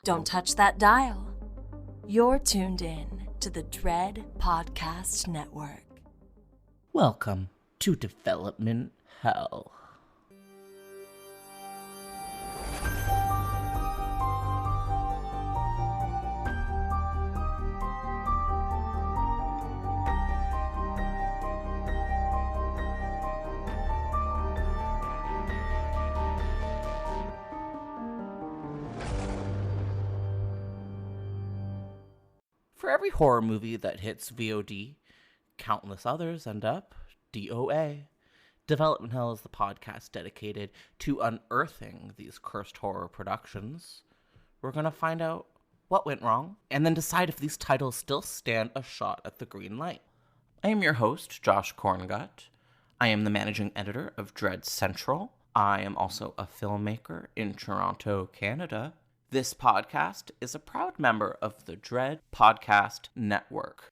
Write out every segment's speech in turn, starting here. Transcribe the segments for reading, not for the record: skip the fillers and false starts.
Don't touch that dial. You're tuned in to the Dread Podcast Network. Welcome to Development Hell. For every horror movie that hits V.O.D, countless others end up D.O.A. Development Hell is the podcast dedicated to unearthing these cursed horror productions. We're going to find out what went wrong, and then decide if these titles still stand a shot at the green light. I am your host, Josh Corngut. I am the managing editor of Dread Central. I am also a filmmaker in Toronto, Canada. This podcast is a proud member of the Dread Podcast Network.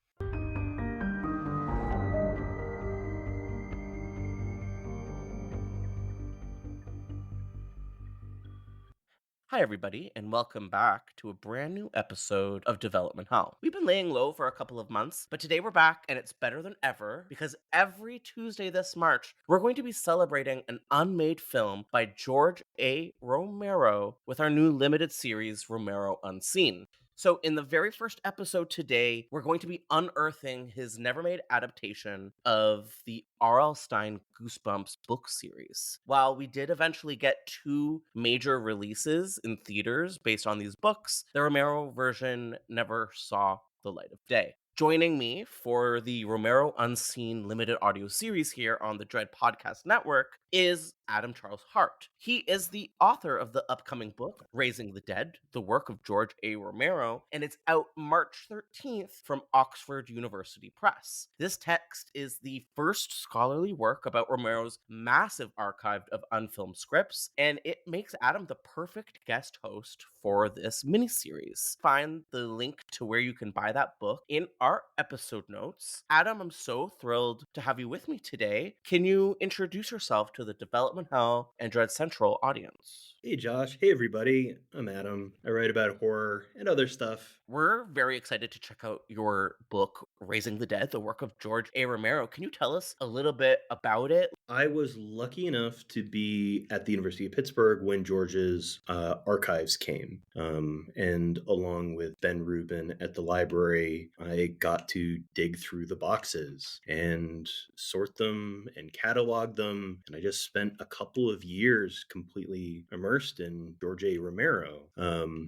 Hi, everybody, and welcome back to a brand new episode of Development Hell. We've been laying low for a couple of months, but today we're back, and it's better than ever because every Tuesday this March, we're going to be celebrating an unmade film by George A. Romero with our new limited series, Romero Unseen. So in the very first episode today, we're going to be unearthing his never-made adaptation of the R.L. Stine Goosebumps book series. While we did eventually get 2 major releases in theaters based on these books, the Romero version never saw the light of day. Joining me for the Romero Unseen limited audio series here on the Dread Podcast Network is Adam Charles Hart. He is the author of the upcoming book, Raising the Dead, the work of George A. Romero, and it's out March 13th from Oxford University Press. This text is the first scholarly work about Romero's massive archive of unfilmed scripts, and it makes Adam the perfect guest host for this miniseries. Find the link to where you can buy that book in our episode notes. Adam, I'm so thrilled to have you with me today. Can you introduce yourself to the Development Hell and Dread Central audience? Hey Josh, hey everybody, I'm Adam. I write about horror and other stuff. We're very excited to check out your book, Raising the Dead, the work of George A. Romero. Can you tell us a little bit about it? I was lucky enough to be at the University of Pittsburgh when George's archives came. And along with Ben Rubin at the library, I got to dig through the boxes and sort them and catalog them. And I just spent a couple of years completely immersed in George A. Romero.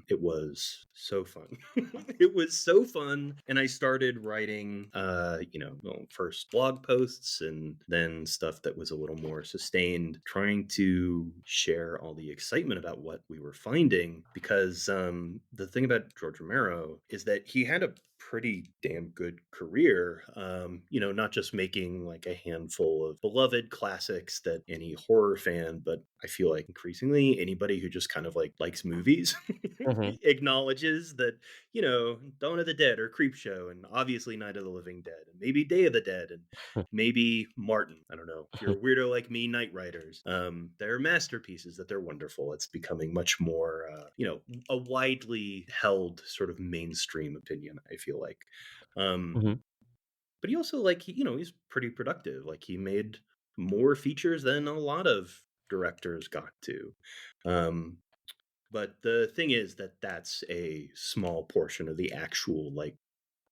It was so fun. It was so fun. And I started writing, first blog posts and then stuff that was a little more sustained, trying to share all the excitement about what we were finding. Because the thing about George Romero is that he had a pretty damn good career, not just making like a handful of beloved classics that any horror fan, but I feel like increasingly anybody who just kind of like likes movies acknowledges that, Dawn of the Dead or Creepshow and obviously Night of the Living Dead and maybe Day of the Dead and maybe Martin. I don't know. If you're a weirdo like me, Night Riders. They're masterpieces, that they're wonderful. It's becoming much more, a widely held sort of mainstream opinion, I feel like. But he also he's pretty productive. Like he made more features than a lot of directors got to. But the thing is that that's a small portion of the actual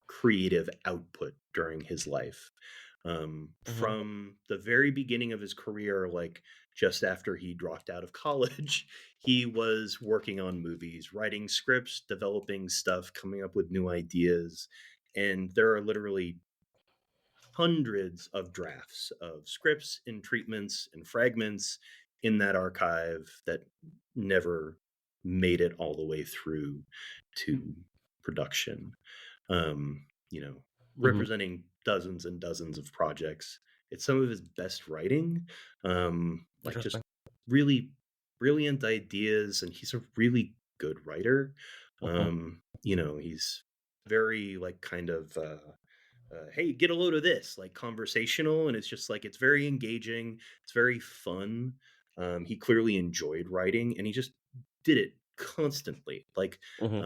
creative output during his life. From the very beginning of his career, just after he dropped out of college, he was working on movies, writing scripts, developing stuff, coming up with new ideas. And there are literally hundreds of drafts of scripts and treatments and fragments in that archive that never made it all the way through to production. Representing dozens and dozens of projects. It's some of his best writing, just really brilliant ideas, and he's a really good writer. He's very hey, get a load of this, conversational, and it's just it's very engaging. It's very fun. He clearly enjoyed writing, and he just did it constantly. Like, Mhm.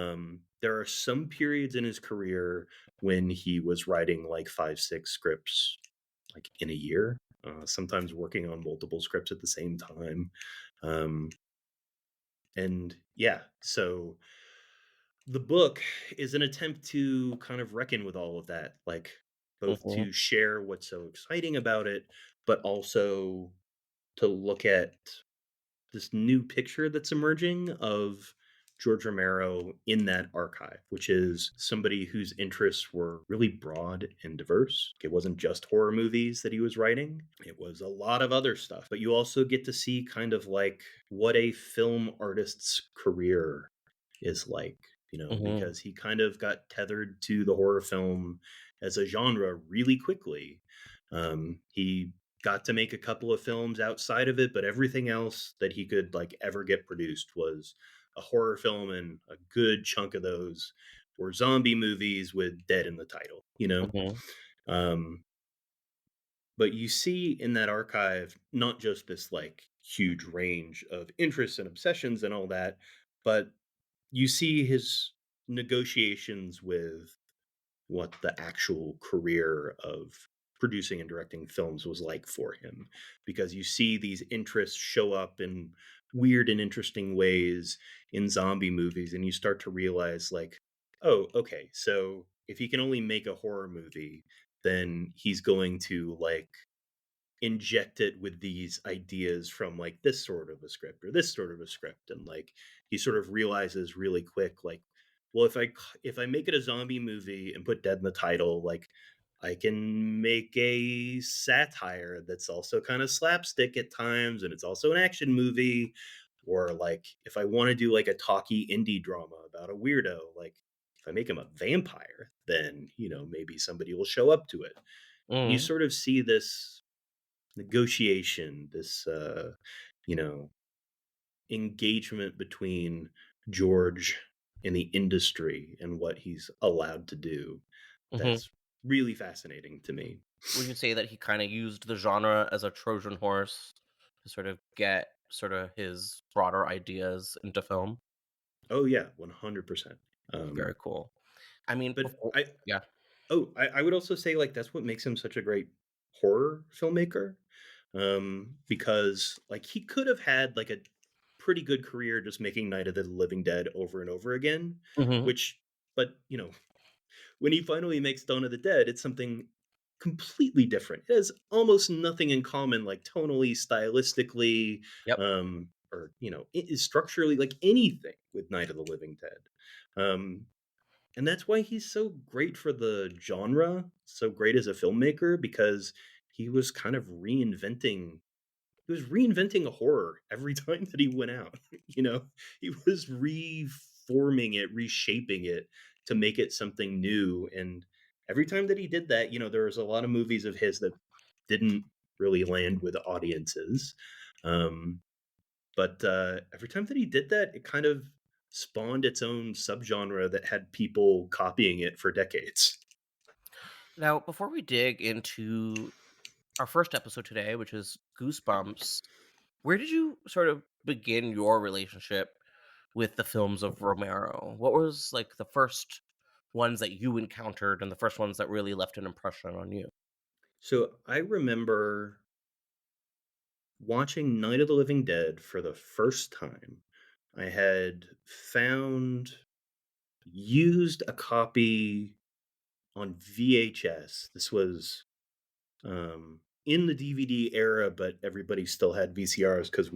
there are some periods in his career when he was writing like 5, 6 scripts like in a year, sometimes working on multiple scripts at the same time. Um, and yeah, so the book is an attempt to kind of reckon with all of that, like both Mhm. to share what's so exciting about it, but also to look at this new picture that's emerging of George Romero in that archive, which is somebody whose interests were really broad and diverse. It wasn't just horror movies that he was writing, it was a lot of other stuff. But you also get to see kind of like what a film artist's career is like, Mhm. because he kind of got tethered to the horror film as a genre really quickly. He got to make a couple of films outside of it, but everything else that he could like ever get produced was a horror film, and a good chunk of those were zombie movies with dead in the title. Mhm. Um, but you see in that archive not just this like huge range of interests and obsessions and all that, but you see his negotiations with what the actual career of producing and directing films was like for him, because you see these interests show up in weird and interesting ways in zombie movies, and you start to realize like, oh, okay, so if he can only make a horror movie, then he's going to like inject it with these ideas from like this sort of a script or this sort of a script, and like he sort of realizes really quick like, well, if I make it a zombie movie and put dead in the title, like I can make a satire that's also kind of slapstick at times, and it's also an action movie. Or like if I want to do like a talky indie drama about a weirdo, like if I make him a vampire, then maybe somebody will show up to it. And you Mhm. sort of see this negotiation, this you know, engagement between George and the industry and what he's allowed to do. Mhm. That's really fascinating to me. Would you say that he kind of used the genre as a Trojan horse to sort of get sort of his broader ideas into film? Oh yeah, 100%. Very Um, cool. I mean, but before, I yeah. oh I would also say like that's what makes him such a great horror filmmaker. Because like he could have had like a pretty good career just making Night of the Living Dead over and over again, Mhm. which but when he finally makes Dawn of the Dead, it's something completely different. It has almost nothing in common, like tonally, stylistically, Yep. or structurally, like anything with Night of the Living Dead. Um, and that's why he's so great for the genre, so great as a filmmaker, because he was kind of reinventing a horror every time that he went out. He was reforming it, reshaping it to make it something new. And every time that he did that, there was a lot of movies of his that didn't really land with audiences. Um, but every time that he did that, it kind of spawned its own subgenre that had people copying it for decades. Now, before we dig into our first episode today, which is Goosebumps, where did you sort of begin your relationship with the films of Romero? What was like the first ones that you encountered and the first ones that really left an impression on you? So I remember watching Night of the Living Dead for the first time. I had found used a copy on VHS. This was in the DVD era, but everybody still had VCRs because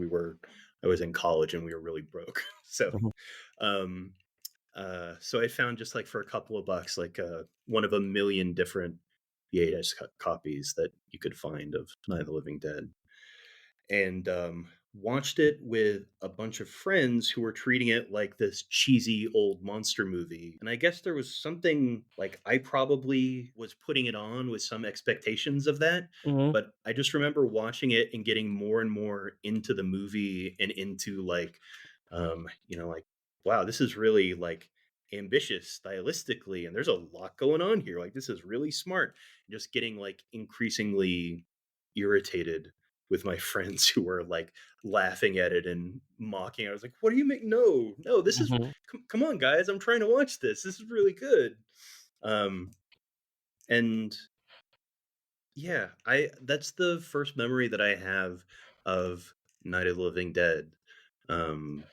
I was in college and we were really broke. So, Mhm. um, so I found just like for a couple of bucks, like one of a million different VHS copies that you could find of Night of the Living Dead, and watched it with a bunch of friends who were treating it like this cheesy old monster movie. And I guess there was something like I probably was putting it on with some expectations of that. Mhm. But I just remember watching it and getting more and more into the movie and into like, wow, this is really like ambitious stylistically. And there's a lot going on here. Like, this is really smart. Just getting like increasingly irritated with my friends who were like laughing at it and mocking. I was like, "What do you make? No, no, this is Mhm. come on, guys! I'm trying to watch this. This is really good." Um, and yeah, I that's the first memory that I have of Night of the Living Dead. Um,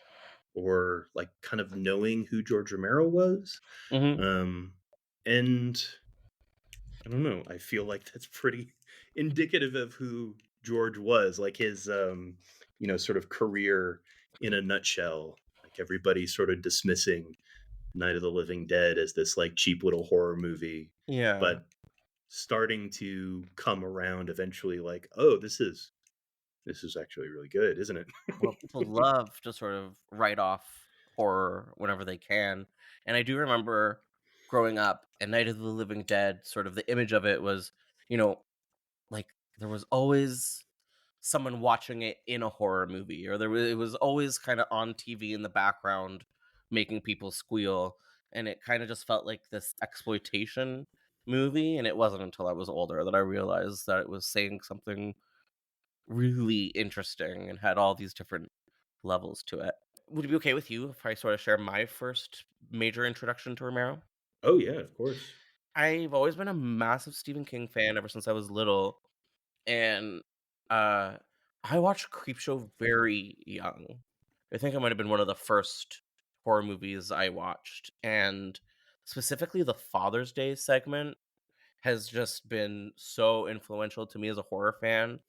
or like kind of knowing who George Romero was. Mhm. Um, and I don't know, I feel like that's pretty indicative of who George was, like his sort of career in a nutshell. Like everybody sort of dismissing Night of the Living Dead as this like cheap little horror movie, Yeah. but starting to come around eventually like, oh, this is actually really good, isn't it? Well, people love to sort of write off horror whenever they can. And I do remember growing up and Night of the Living Dead, sort of the image of it was, you know, like there was always someone watching it in a horror movie, or it was always kind of on TV in the background making people squeal. And it kind of just felt like this exploitation movie. And it wasn't until I was older that I realized that it was saying something really interesting and had all these different levels to it. Would it be okay with you if I sort of share my first major introduction to Romero? Oh yeah, of course. I've always been a massive Stephen King fan ever since I was little, and uh, I watched Creepshow very young. I think it might have been one of the first horror movies I watched, and specifically the Father's Day segment has just been so influential to me as a horror fan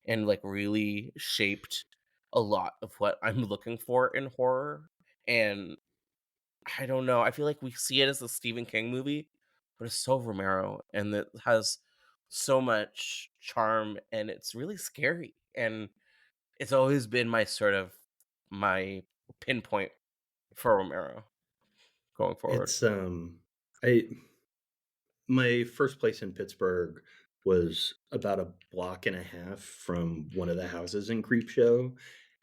and like really shaped a lot of what I'm looking for in horror. And I don't know, I feel like we see it as a Stephen King movie, but it's so Romero and it has so much charm and it's really scary. And it's always been my sort of my pinpoint for Romero going forward. It's I my first place in Pittsburgh was about a block and a half from one of the houses in Creepshow,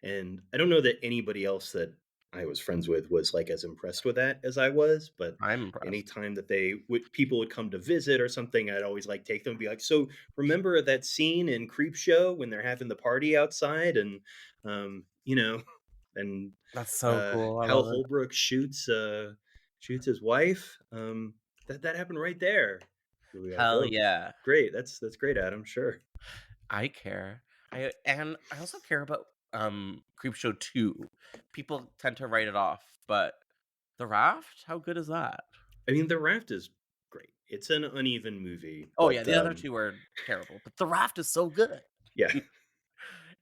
and I don't know that anybody else that I was friends with was, like, as impressed with that as I was, but I'm impressed. anytime that people would come to visit or something, I'd always, like, take them and be like, "So, remember that scene in Creepshow when they're having the party outside and, you know, and, That's so cool. I Hal love it. Holbrook shoots his wife, that happened right there." You'll be like, Hell "Oh, yeah. great. That's great, Adam. Sure." I care. I also care about Creepshow 2. People tend to write it off, but The Raft, how good is that? I mean, The Raft is great. It's an uneven movie, Oh yeah, but the other two are terrible, but The Raft is so good. yeah.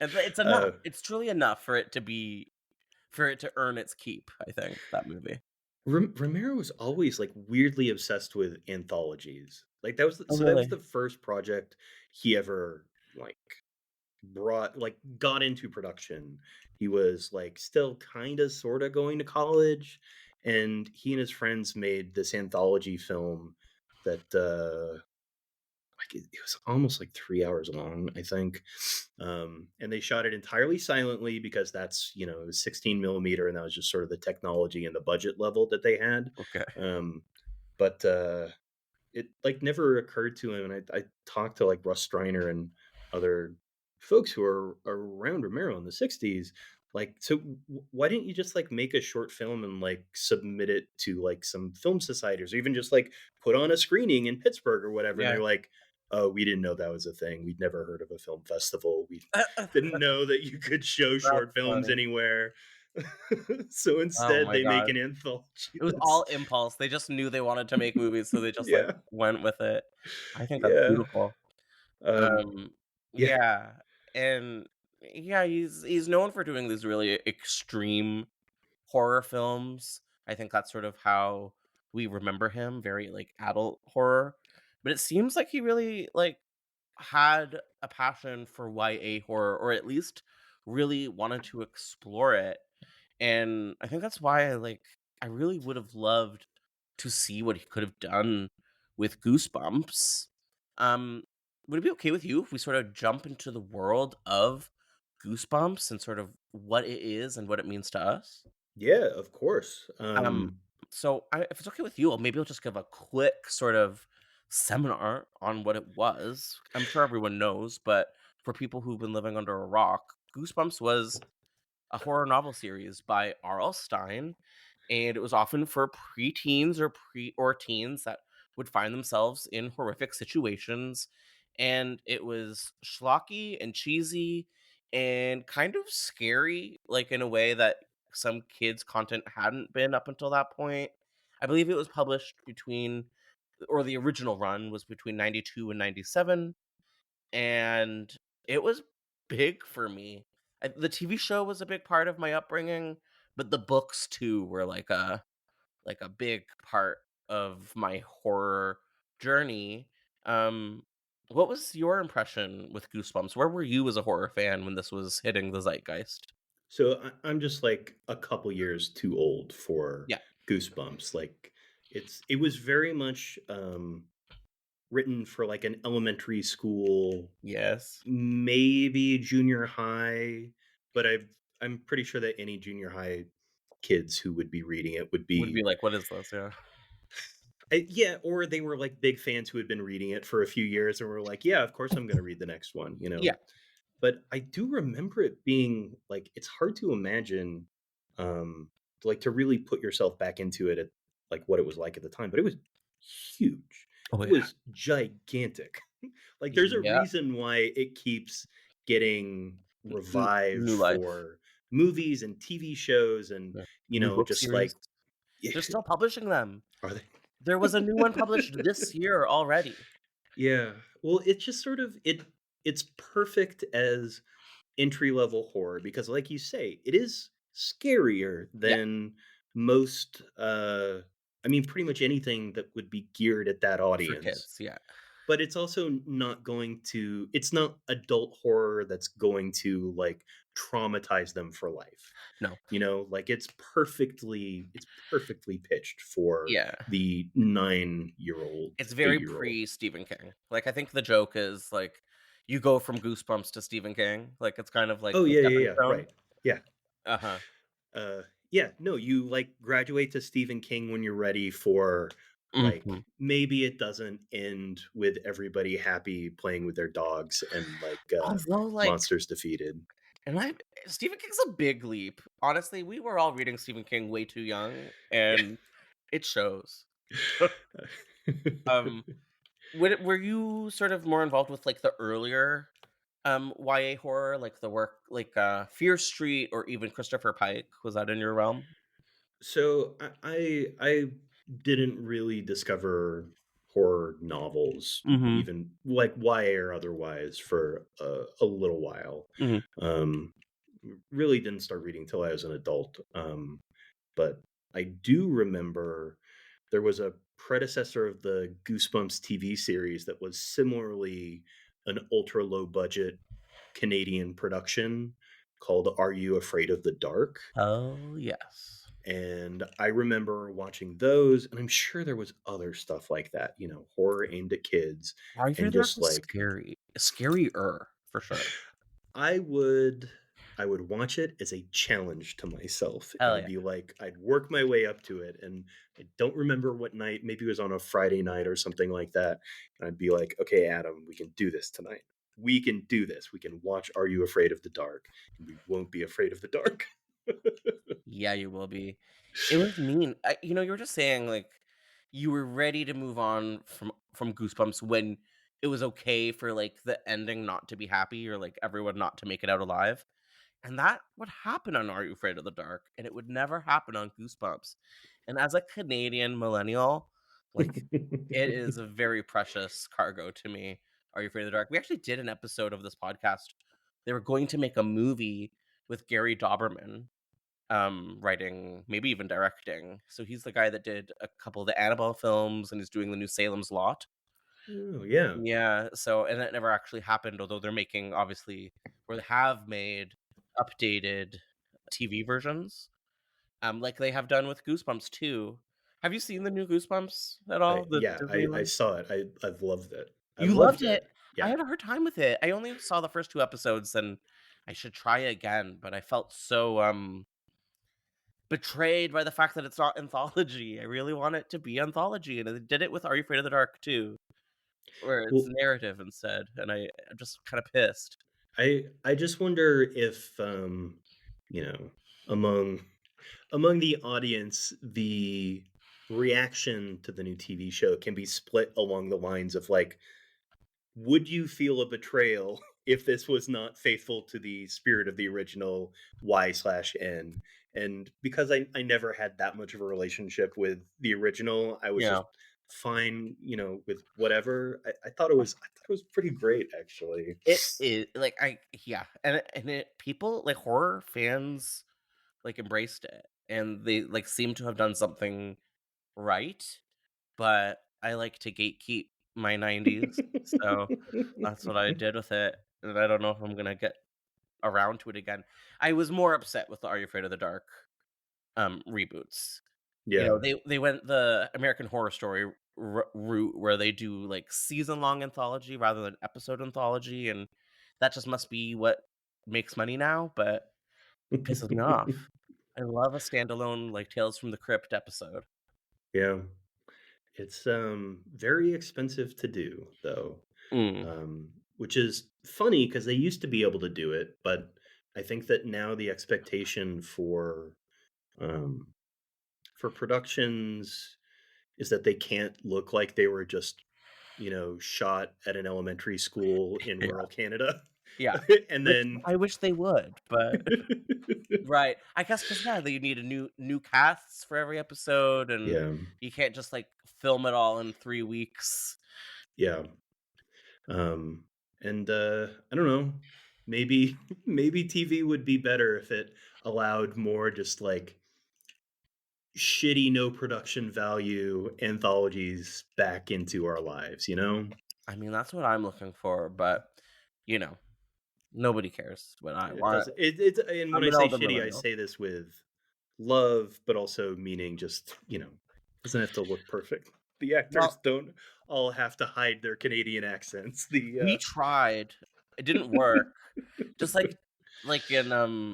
It's enough. Uh, It's truly enough for it to be for it to earn its keep, I think, that movie. Romero was always like weirdly obsessed with anthologies. Like Oh that was really? the first project he ever like got into production. He was like still kind of sort of going to college, and he and his friends made this anthology film that like it was almost like 3 hours long, I think. And they shot it entirely silently because that's, it was 16 millimeter, and that was just sort of the technology and the budget level that they had. Okay. Um, but it like never occurred to him, and I talked to like Russ Streiner and other folks who are around Romero in the 60s, like, so why didn't you just like make a short film and like submit it to like some film societies, or even just like put on a screening in Pittsburgh or whatever? And Yeah. they're like, oh, we didn't know that was a thing, we'd never heard of a film festival, we didn't know that you could show short That's films funny. anywhere. So Oh instead my they make god. an anthology It was all that's impulse. They just knew they wanted to make movies, so they just, like, yeah, went with it. I think that's yeah. beautiful. um Um, yeah. yeah, and yeah, he's known for doing these really extreme horror films. I think that's sort of how we remember him, very like adult horror. But it seems like he really like had a passion for YA horror, or at least really wanted to explore it. And I think that's why I really would have loved to see what he could have done with Goosebumps. Um, would it be okay with you if we sort of jump into the world of Goosebumps and sort of what it is and what it means to us? Yeah, of course. Um, if it's okay with you, maybe I'll just give a quick sort of seminar on what it was. I'm sure everyone knows, but for people who've been living under a rock, Goosebumps was a horror novel series by R.L. Stine, and it was often for preteens or teens that would find themselves in horrific situations. And it was schlocky and cheesy and kind of scary, like in a way that some kids' content hadn't been up until that point. I believe it was published the original run was between 92 and 97, and it was big for me. The TV show was a big part of my upbringing, but the books too were like a big part of my horror journey. Um, what was your impression with Goosebumps? Where were you as a horror fan when this was hitting the zeitgeist? So I'm just like a couple years too old for Yeah. Goosebumps. Like it was very much written for like an elementary school, Yes. maybe junior high, but I'm pretty sure that any junior high kids who would be reading it would Would be be like, what is this? Yeah. yeah, or they were like big fans who had been reading it for a few years and were like, yeah, of course I'm going to read the next one, you know. Yeah. But I do remember it being like it's hard to imagine um like to really put yourself back into it at like what it was like at the time, but it was huge. Oh It yeah. was gigantic. Like there's a Yeah. reason why it keeps getting revived New life. for movies and TV shows and Yeah. New book just series. like They're still publishing them. are they? There was a new one published this year already. Yeah. Well, it's just sort of it's perfect as entry level horror because like you say, it is scarier Yeah, than most I mean pretty much anything that would be geared at that for audience. kids. Yeah. But it's also not going to it's not adult horror that's going to like traumatize them for life. No. You know, like it's perfectly pitched for Yeah. the 9-year-old, It's very 8-year-old. pre Stephen King. Like I think the joke is like you go from Goosebumps to Stephen King. Like it's kind of like Oh the yeah, yeah, stepping yeah. stone. Right. Yeah. Uh-huh. Yeah, no, you like graduate to Stephen King when you're ready for like Mhm. maybe it doesn't end with everybody happy playing with their dogs and like Although like monsters defeated. and I Stephen King's a big leap. Honestly, we were all reading Stephen King way too young Yeah. and it shows. um were you sort of more involved with like the earlier YA horror, like the work like Fear Street or even Christopher Pike? Was that in your realm? So I didn't really discover horror novels, Mhm. even like YA or otherwise, for a little while. Mhm. Um, really didn't start reading till I was an adult. But I do remember there was a predecessor of the Goosebumps TV series that was similarly an ultra low budget Canadian production called Are You Afraid of the Dark? Oh, yes. And I remember watching those, and I'm sure there was other stuff like that, you know, horror aimed at kids, Are You Afraid and of the Dark just was like scary. Scarier, for sure. I would I would watch it as a challenge to myself. It Hell would yeah. be like I'd work my way up to it, and I don't remember what night, maybe it was on a Friday night or something like that. And I'd be like, "Okay, Adam, we can do this tonight. We can do this. We can watch Are You Afraid of the Dark? And we won't be afraid of the dark." Yeah, you will be. It was mean. You were just saying, like, you were ready to move on from Goosebumps when it was okay for, like, the ending not to be happy or, like, everyone not to make it out alive. And that would happen on Are You Afraid of the Dark, and it would never happen on Goosebumps. And as a Canadian millennial, like, it is a very precious cargo to me, Are You Afraid of the Dark? We actually did an episode of this podcast. They were going to make a movie with Gary Doberman, writing, maybe even directing. So he's the guy that did a couple of the Annabelle films and is doing the new Salem's Lot. Oh, yeah. Yeah, so and that never actually happened, although they're making obviously or they have made updated TV versions, like they have done with Goosebumps too. Have you seen the new Goosebumps at all? The Disney I one? saw it. I've loved it. I've You loved loved it? it. I Yeah. had a hard time with it. I only saw the first 2 episodes and I should try again, but I felt so, betrayed by the fact that it's not anthology. I really want it to be anthology, and they did it with Are You Afraid of the Dark too, where it's Well, narrative instead, and I'm just kinda pissed. I just wonder if you know, among among the audience, the reaction to the new TV show can be split along the lines of like, would you feel a betrayal if this was not faithful to the spirit of the original Y/N? And because I never had that much of a relationship with the original, I was Yeah. just fine, with whatever. I thought it was pretty great actually. It is like yeah, people like horror fans like embraced it, and they like seem to have done something right. But I like to gatekeep my 90s, so that's what I did with it, and I don't know if I'm gonna get around to it again. I was more upset with the Are You Afraid of the Dark reboots. Yeah. They went the American Horror Story route where they do, like, season-long anthology rather than episode anthology, and that just must be what makes money now, but it pisses me off. I love a standalone, like, Tales from the Crypt episode. Yeah. It's very expensive to do though. Mm, Which is funny because they used to be able to do it, but I think that now the expectation um, for productions is that they can't look like they were just, shot at an elementary school in yeah, rural Canada, yeah. and Which then I wish they would, but right. I guess because yeah, you need a new casts for every episode, and yeah, you can't just, like, film it all in 3 weeks. yeah, um, and I don't know, maybe maybe TV would be better if it allowed more just like shitty, no production value anthologies back into our lives, you know? I mean, that's what I'm looking for, but, you know, nobody cares what I It want. does it and when I'm I an say older shitty, I millennial. say this with love, but also meaning just, doesn't have to look perfect. The actors Well, don't all have to hide their Canadian accents. The we tried. It didn't work. Just like in,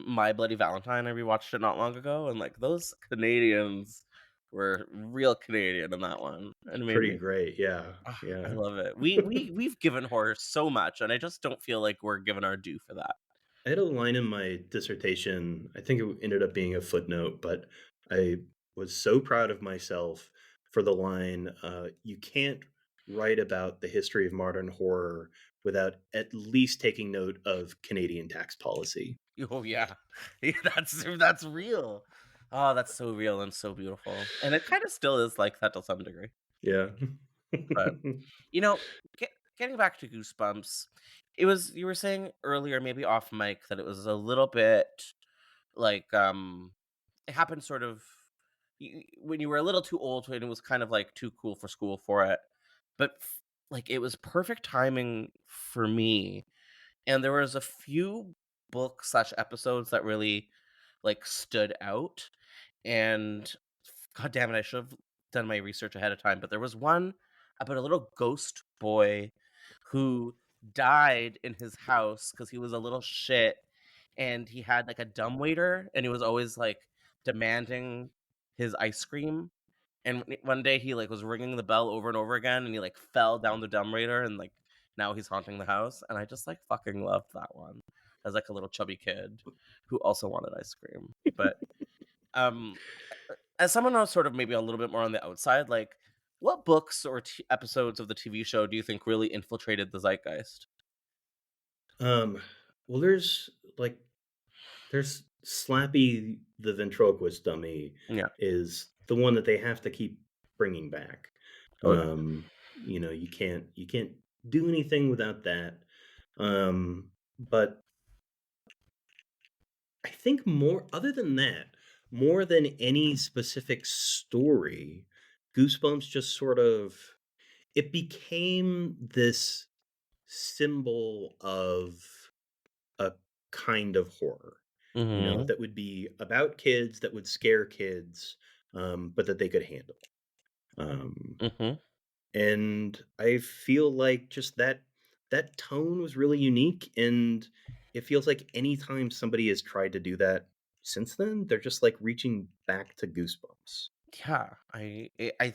My Bloody Valentine, I rewatched it not long ago, and, like, those Canadians were real Canadian in that one, and made pretty me great, yeah, I yeah. love it. We've given horror so much, and I just don't feel like we're given our due for that. I had a line in my dissertation, I think it ended up being a footnote, but I was so proud of myself for the line, "You can't write about the history of modern horror without at least taking note of Canadian tax policy." Oh, yeah. Yeah, that's real. Oh, that's so real and so beautiful, and it kinda still is like that to some degree, Yeah. but, you know, get getting back to Goosebumps, it was you were saying earlier, maybe off mic, that it was a little bit like, it happened sort of when you were a little too old and it was kind of like too cool for school for it. But like it was perfect timing for me. And there was a few books slash episodes that really like stood out. And god damn it, I should have done my research ahead of time. But there was one about a little ghost boy who died in his house because he was a little shit and he had like a dumbwaiter and he was always like demanding his ice cream. And one day he like was ringing the bell over and over again and he like fell down the dumbwaiter and like now he's haunting the house. And I just like fucking loved that one as like a little chubby kid who also wanted ice cream. But um as someone who's sort of maybe a little bit more on the outside, like what books or episodes of the TV show do you think really infiltrated the zeitgeist? Um, well, like there's Slappy the ventriloquist dummy Yeah. is the one that they have to keep bringing back. Oh yeah. You can't do anything without that. But I think more other than that, more than any specific story, Goosebumps just sort of it became this symbol of a kind of horror, Mm-hmm. that would be about kids, that would scare kids, but that they could handle. Um, Mm-hmm. and I feel like just that tone was really unique, and it feels like anytime somebody has tried to do that since then, they're just like reaching back to Goosebumps. Yeah, I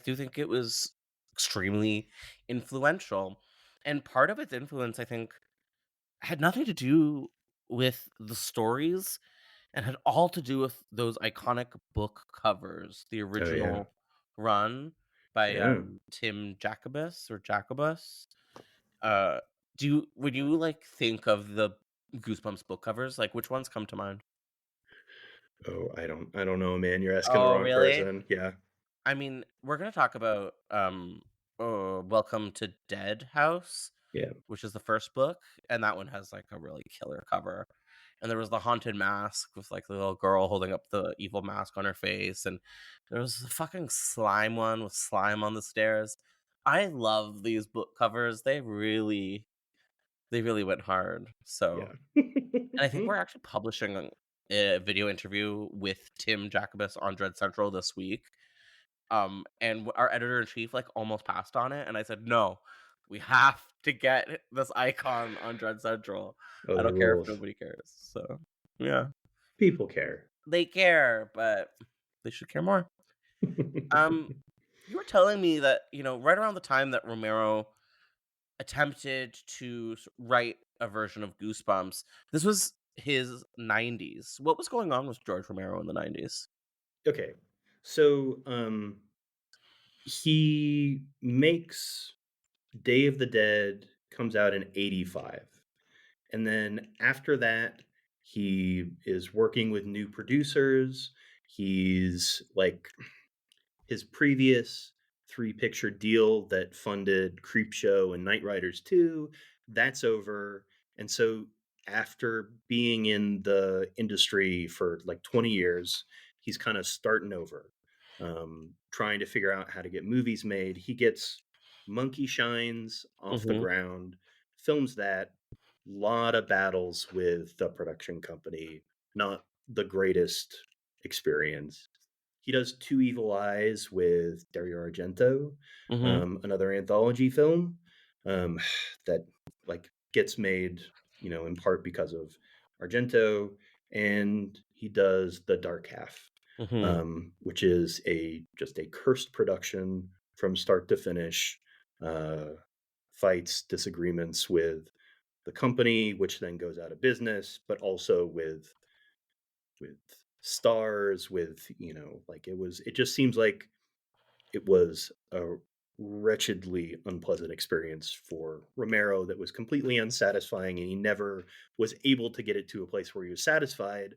do think it was extremely influential, and part of its influence, I think, had nothing to do with the stories and had all to do with those iconic book covers, the Oh yeah, original run by yeah. Tim Jacobus or Jacobus. Uh, when you like think of the Goosebumps book covers, like which ones come to mind? Oh, I don't know, man. You're asking the Oh, wrong really? person. Yeah, I mean, we're gonna talk about Welcome to Dead House, yeah. which is the first book, and that one has like a really killer cover. And there was the haunted mask with like the little girl holding up the evil mask on her face, and there was the fucking slime one with slime on the stairs. I love these book covers. They really went hard. So, Yeah. and I think we're actually publishing a video interview with Tim Jacobus on Dread Central this week. And our editor in chief like almost passed on it, and I said, "No, we have to get this icon on Dread Central. Oh, I the don't care if rules. nobody cares." So, yeah, People care. they care, but they should care more. Um, you were telling me that right around the time that Romero attempted to write a version of Goosebumps, this was his 90s. What was going on with George Romero in the 90s? Okay. So, he makes Day of the Dead comes out in 85. And then after that, he is working with new producers. He's like his previous three picture deal that funded Creepshow and Night Riders 2, that's over. And so after being in the industry for like 20 years, he's kind of starting over, trying to figure out how to get movies made. He gets Monkey Shines off the Mm-hmm. ground, films that, lot of battles with the production company, not the greatest experience. He does Two Evil Eyes with Dario Argento, Mm-hmm. another anthology film, um, that like gets made, in part because of Argento, and he does The Dark Half, Mm-hmm. which is just a cursed production from start to finish. Uh, Fights, disagreements with the company, which then goes out of business, but also with stars, with like it just seems like it was a wretchedly unpleasant experience for Romero that was completely unsatisfying, and he never was able to get it to a place where he was satisfied.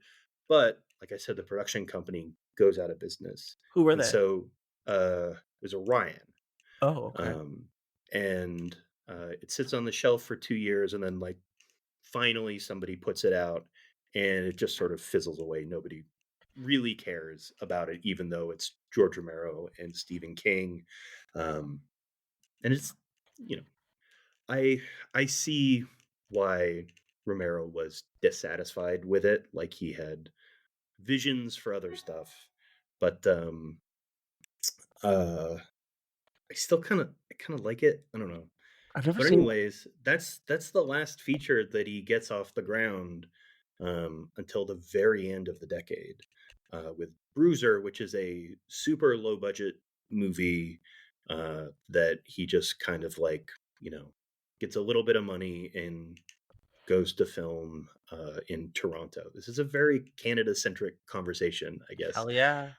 But like I said, the production company goes out of business, Who were and they? so there's Orion, Oh, okay. um, and it sits on the shelf for 2 years, and then like finally somebody puts it out, and it just sort of fizzles away. Nobody really cares about it, even though it's George Romero and Stephen King. um, and it's you know i I see why Romero was dissatisfied with it, like he had visions for other stuff, but uh I kind of like it. I don't know. I've never But seen. anyways, that's the last feature that he gets off the ground, until the very end of the decade, with Bruiser, which is a super low budget movie, that he just kind of like gets a little bit of money and goes to film in Toronto. This is a very Canada centric conversation, I guess. Hell yeah.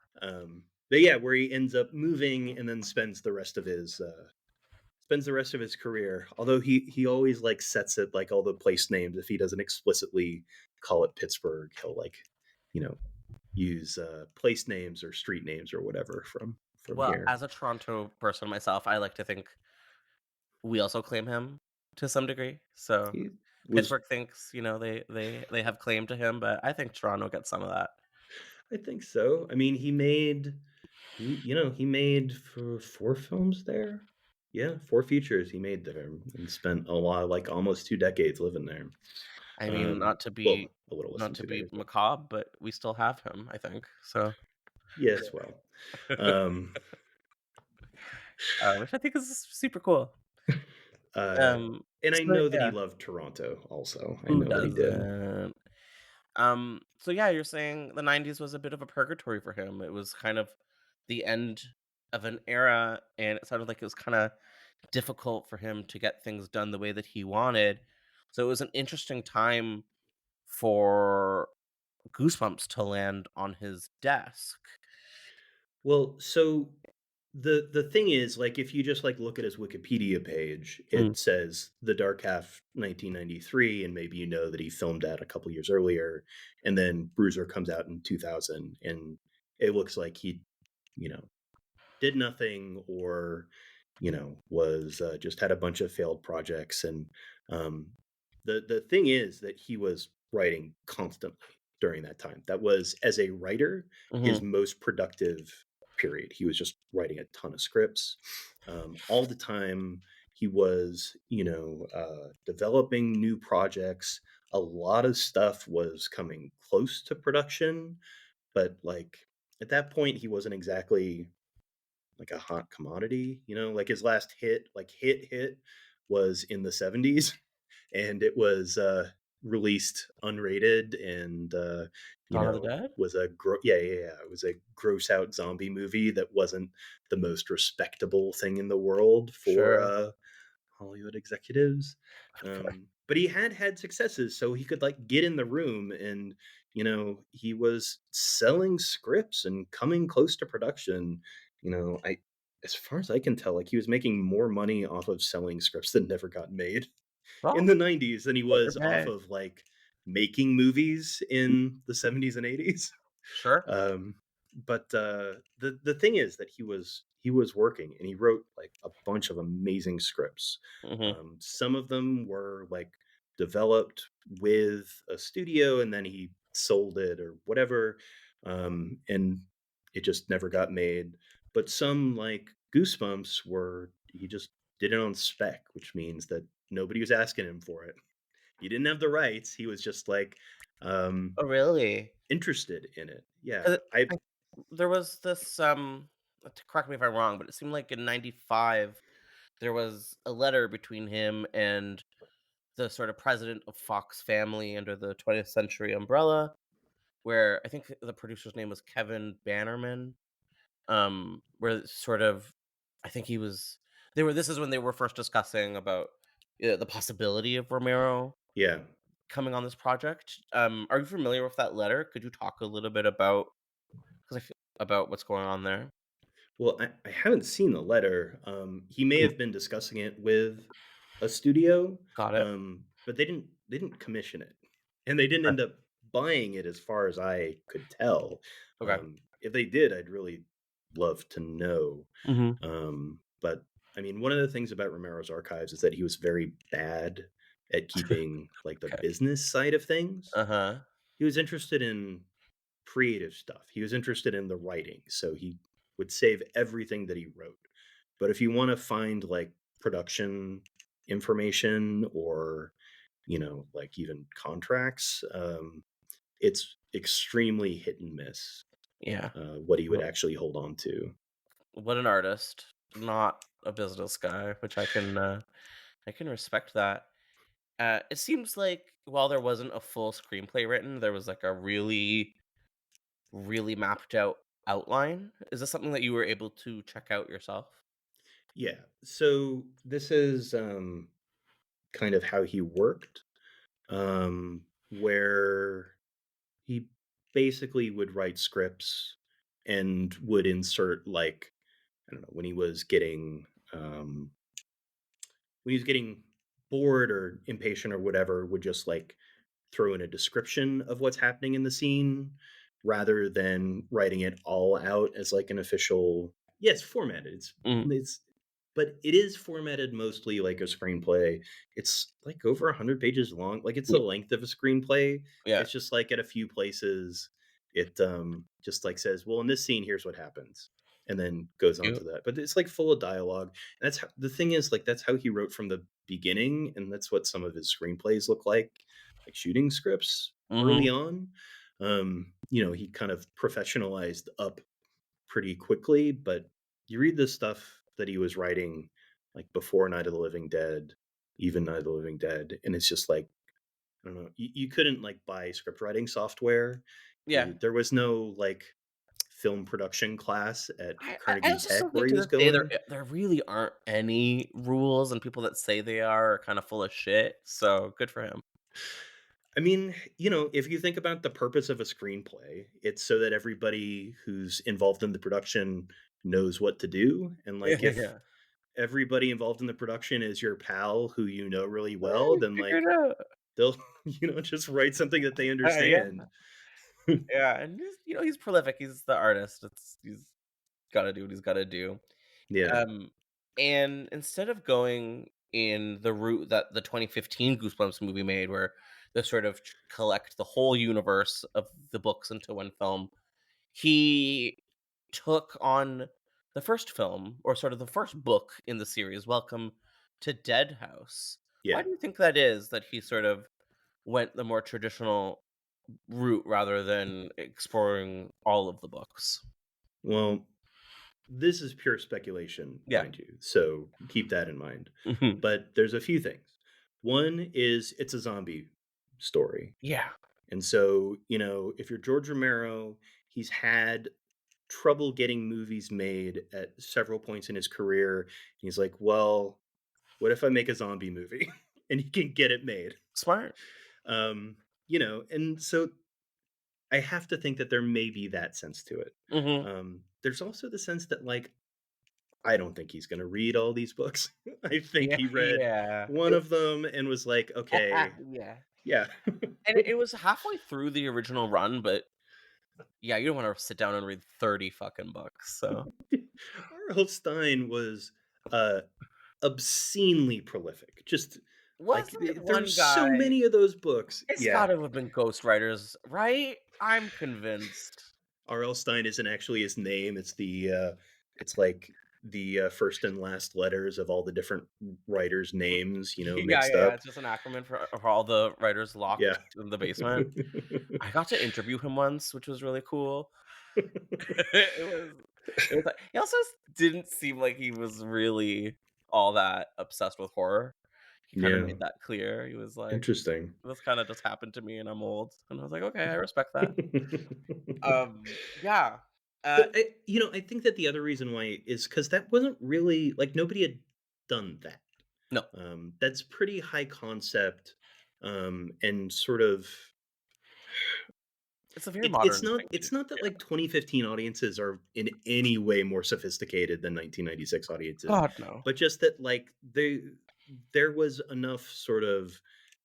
But yeah, where he ends up moving and then spends the rest of his career. Although he always like sets it like all the place names. If he doesn't explicitly call it Pittsburgh, he'll like you know use place names or street names or whatever from Well, here. as a Toronto person myself, I like to think we also claim him to some degree. So He was, Pittsburgh thinks, they have claim to him, but I think Toronto gets some of that. I think so. I mean, he made for 4 films there. Yeah, 4 features he made there, and spent a lot, like almost 2 decades living there. I mean, Well, a little less not than to two be decades, but macabre, but we still have him, I think. So, yes, well, um, which I think is super cool. uh, Um, and I so know that he yeah, loved Toronto. Also, I who know that he did. doesn't? So yeah, you're saying the 90s was a bit of a purgatory for him. It was kind of the end of an era, and it sounded like it was kind of difficult for him to get things done the way that he wanted. So it was an interesting time for Goosebumps to land on his desk. Well, so the thing is, like, if you just, like, look at his Wikipedia page, Mm. it says The Dark Half 1993, and maybe you know that he filmed that a couple years earlier, and then Bruiser comes out in 2000, and it looks like he, you know, did nothing or, was, just had a bunch of failed projects, and, um, the thing is that he was writing constantly during that time. That was, as a writer, his Mhm. most productive period. He was just writing a ton of scripts, all the time. He was, developing new projects. A lot of stuff was coming close to production, but, like, at that point, he wasn't exactly like a hot commodity, like his last hit, like hit was in the 70s, and it was released unrated, and Dawn of the Dead? was yeah, it was a gross out zombie movie that wasn't the most respectable thing in the world for Sure. Hollywood executives. Okay. But he had successes, so he could, like, get in the room, and he was selling scripts and coming close to production. I As far as I can tell, like, he was making more money off of selling scripts that never got made in Well, the 90s than he was off okay. of, like, making movies in the 70s and 80s. Sure. Um, but the thing is that he was working, and he wrote, like, a bunch of amazing scripts. Mhm. Some of them were, like, developed with a studio, and then he sold it or whatever, and it just never got made. But some, like Goosebumps, were he just did it on spec, which means that nobody was asking him for it. He didn't have the rights. He was just, like, um, Oh, really? interested in it. Yeah, 'Cause I there was this, correct me if I'm wrong, but it seemed like in '95, there was a letter between him and the sort of president of Fox Family under the 20th Century umbrella, where I think the producer's name was Kevin Bannerman, where sort of I think he was they were this is when they were first discussing about, the possibility of Romero yeah. coming on this project. Are you familiar with that letter? Could you talk a little bit about what's going on there? Well, I haven't seen the letter. He may Mhm. have been discussing it with a studio, Got it. but they didn't commission it, and they didn't Okay. end up buying it, as far as I could tell. Okay. If they did, I'd really love to know. Mhm. But I mean, one of the things about Romero's archives is that he was very bad at keeping, like, the Okay. business side of things. Uh-huh. He was interested in creative stuff. He was interested in the writing, so he would save everything that he wrote. But if you want to find, like, production information, or like, even contracts, it's extremely hit and miss, Yeah. what he would Wha actually hold on to. what an artist, not a business guy, which I can respect that. It seems like while there wasn't a full screenplay written, there was, like, a really, really mapped out outline. Is this something that you were able to check out yourself? Yeah. So this is kind of how he worked, where he basically would write scripts and would insert, like, I don't know, when he was getting bored or impatient or whatever, would just, like, throw in a description of what's happening in the scene, rather than writing it all out as, like, an official. Yeah, it's formatted. Mhm. It's but it is formatted mostly like a screenplay. It's, like, over 100 pages long. Like, it's the Yeah. length of a screenplay. Yeah. It's just, like, at a few places, it just, like, says, "Well, in this scene, here's what happens," and then goes on Cute. to that. But it's, like, full of dialogue. And that's how the thing is, like, that's how he wrote from the beginning, and that's what some of his screenplays look like shooting scripts early Mhm. on. He kind of professionalized up pretty quickly, but you read the stuff that he was writing, like, before Night of the Living Dead, even Night of the Living Dead, and it's just like, I don't know, you couldn't, like, buy script writing software. Yeah. There was no, like, film production class at I Carnegie also still Tech where think he to was this day going. there really aren't any rules, and people that say they are kind of full of shit. So good for him. I mean, if you think about the purpose of a screenplay, it's so that everybody who's involved in the production knows what to do. And like if Yeah, everybody involved in the production is your pal who you know really well, I then figured like it out. they'll just write something that they Yeah, understand. yeah, and he's prolific. He's the artist. He's got to do what he's got to do. Yeah. Um, and instead of going in the route that the 2015 Goosebumps movie made, where they sort of collect the whole universe of the books into one film, he took on the first film, or sort of the first book in the series, Welcome to Dead House. Why Yeah. do you think that is, that he sort of went the more traditional route rather than exploring all of the books? Well, this is pure speculation, Yeah. mind you. So keep that in mind. Mhm. But there's a few things. One is it's a zombie story. Yeah. And so, if you're George Romero, he's had trouble getting movies made at several points in his career. He's like, well, what if I make a zombie movie and he can get it made? Smart. Um, and so I have to think that there may be that sense to it. Mhm. There's also the sense that, like, I don't think he's going to read all these books. I think Yeah, he read yeah. one of them and was like, okay, Yeah. yeah. And it was halfway through the original run, but yeah, you don't wanna sit down and read 30 fucking books, so R.L. Stein was uh, obscenely prolific. Just like wasn't it one there's so guy? many of those books. It's Yeah, gotta have been ghostwriters, right? I'm convinced. R.L. Stein isn't actually his name. It's like the first and last letters of all the different writers' names, Yeah, mixed yeah, yeah, up. it's just an acronym for all the writers Yeah. locked in the basement. I got to interview him once, which was really cool. It was like he also didn't seem like he was really all that obsessed with horror. He kinda Yeah. made that clear. He was like, Interesting. "This kinda just happened to me and I'm old." And I was like, "Okay, I respect that." But Yeah. Uh, I think that the other reason why is because that wasn't really like nobody had done that. no, That's pretty high concept, and sort of it's a very it's modern not thing to it's do. not that Yeah. like 2015 audiences are in any way more sophisticated than 1996 audiences, God, no. but just that like there was enough sort of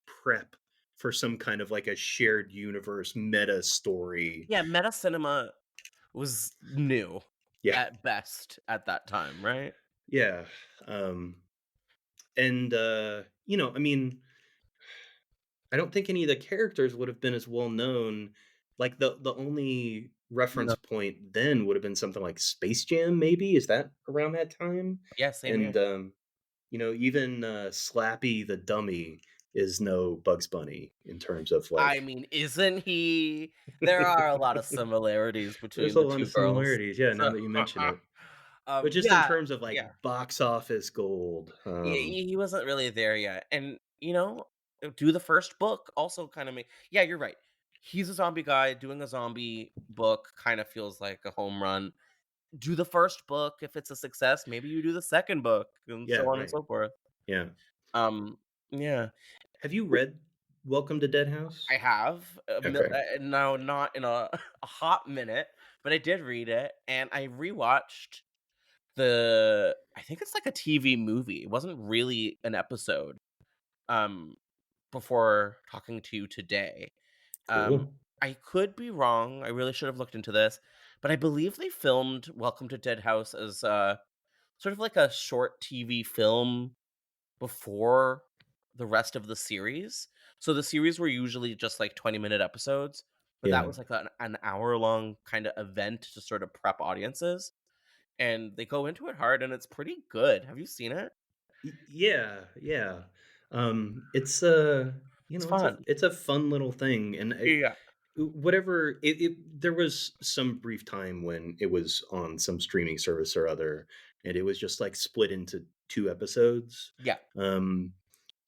prep for some kind of like a shared universe meta story. Yeah, meta cinema was new Yeah, at best at that time, right? yeah, and I mean, I don't think any of the characters would have been as well known. Like the only reference No. point then would have been something like Space Jam, maybe? Is that around that time? Yeah, same here. And even Slappy the dummy is no Bugs Bunny in terms of I like mean, isn't he? There are a lot of similarities there's between a the lot of 2 girls. similarities, yeah, now So, that you mention it. But just in yeah, terms of like yeah. box office gold, He wasn't really there yet, and, do the first book also kinda make yeah, you're right. He's a zombie guy, doing a zombie book kinda feels like a home run. Do the first book, if it's a success, maybe you do the second book, and yeah, so on and right. so forth. Yeah. Um, yeah. Have you read Welcome to Dead I House? have, Okay. no, not in a a hot minute, but I did read it, and I rewatched I think it's like a TV movie. It wasn't really an episode, um, before talking to you today. Um, Cool. I could be wrong, I really should have looked into this, but I believe they filmed Welcome to Dead House as, sort of like a short TV film before the rest of the series. So the series were usually just like 20-minute episodes, but that Yeah. was like an hour-long kinda event to sort of prep audiences, and they go into it hard, and it's pretty good. Have you seen it? Yeah, yeah. It's It's it's a fun. it's a fun little thing, and Yeah. whatever there was some brief time when it was on some streaming service or other, and it was just like split into two episodes. Yeah. Um,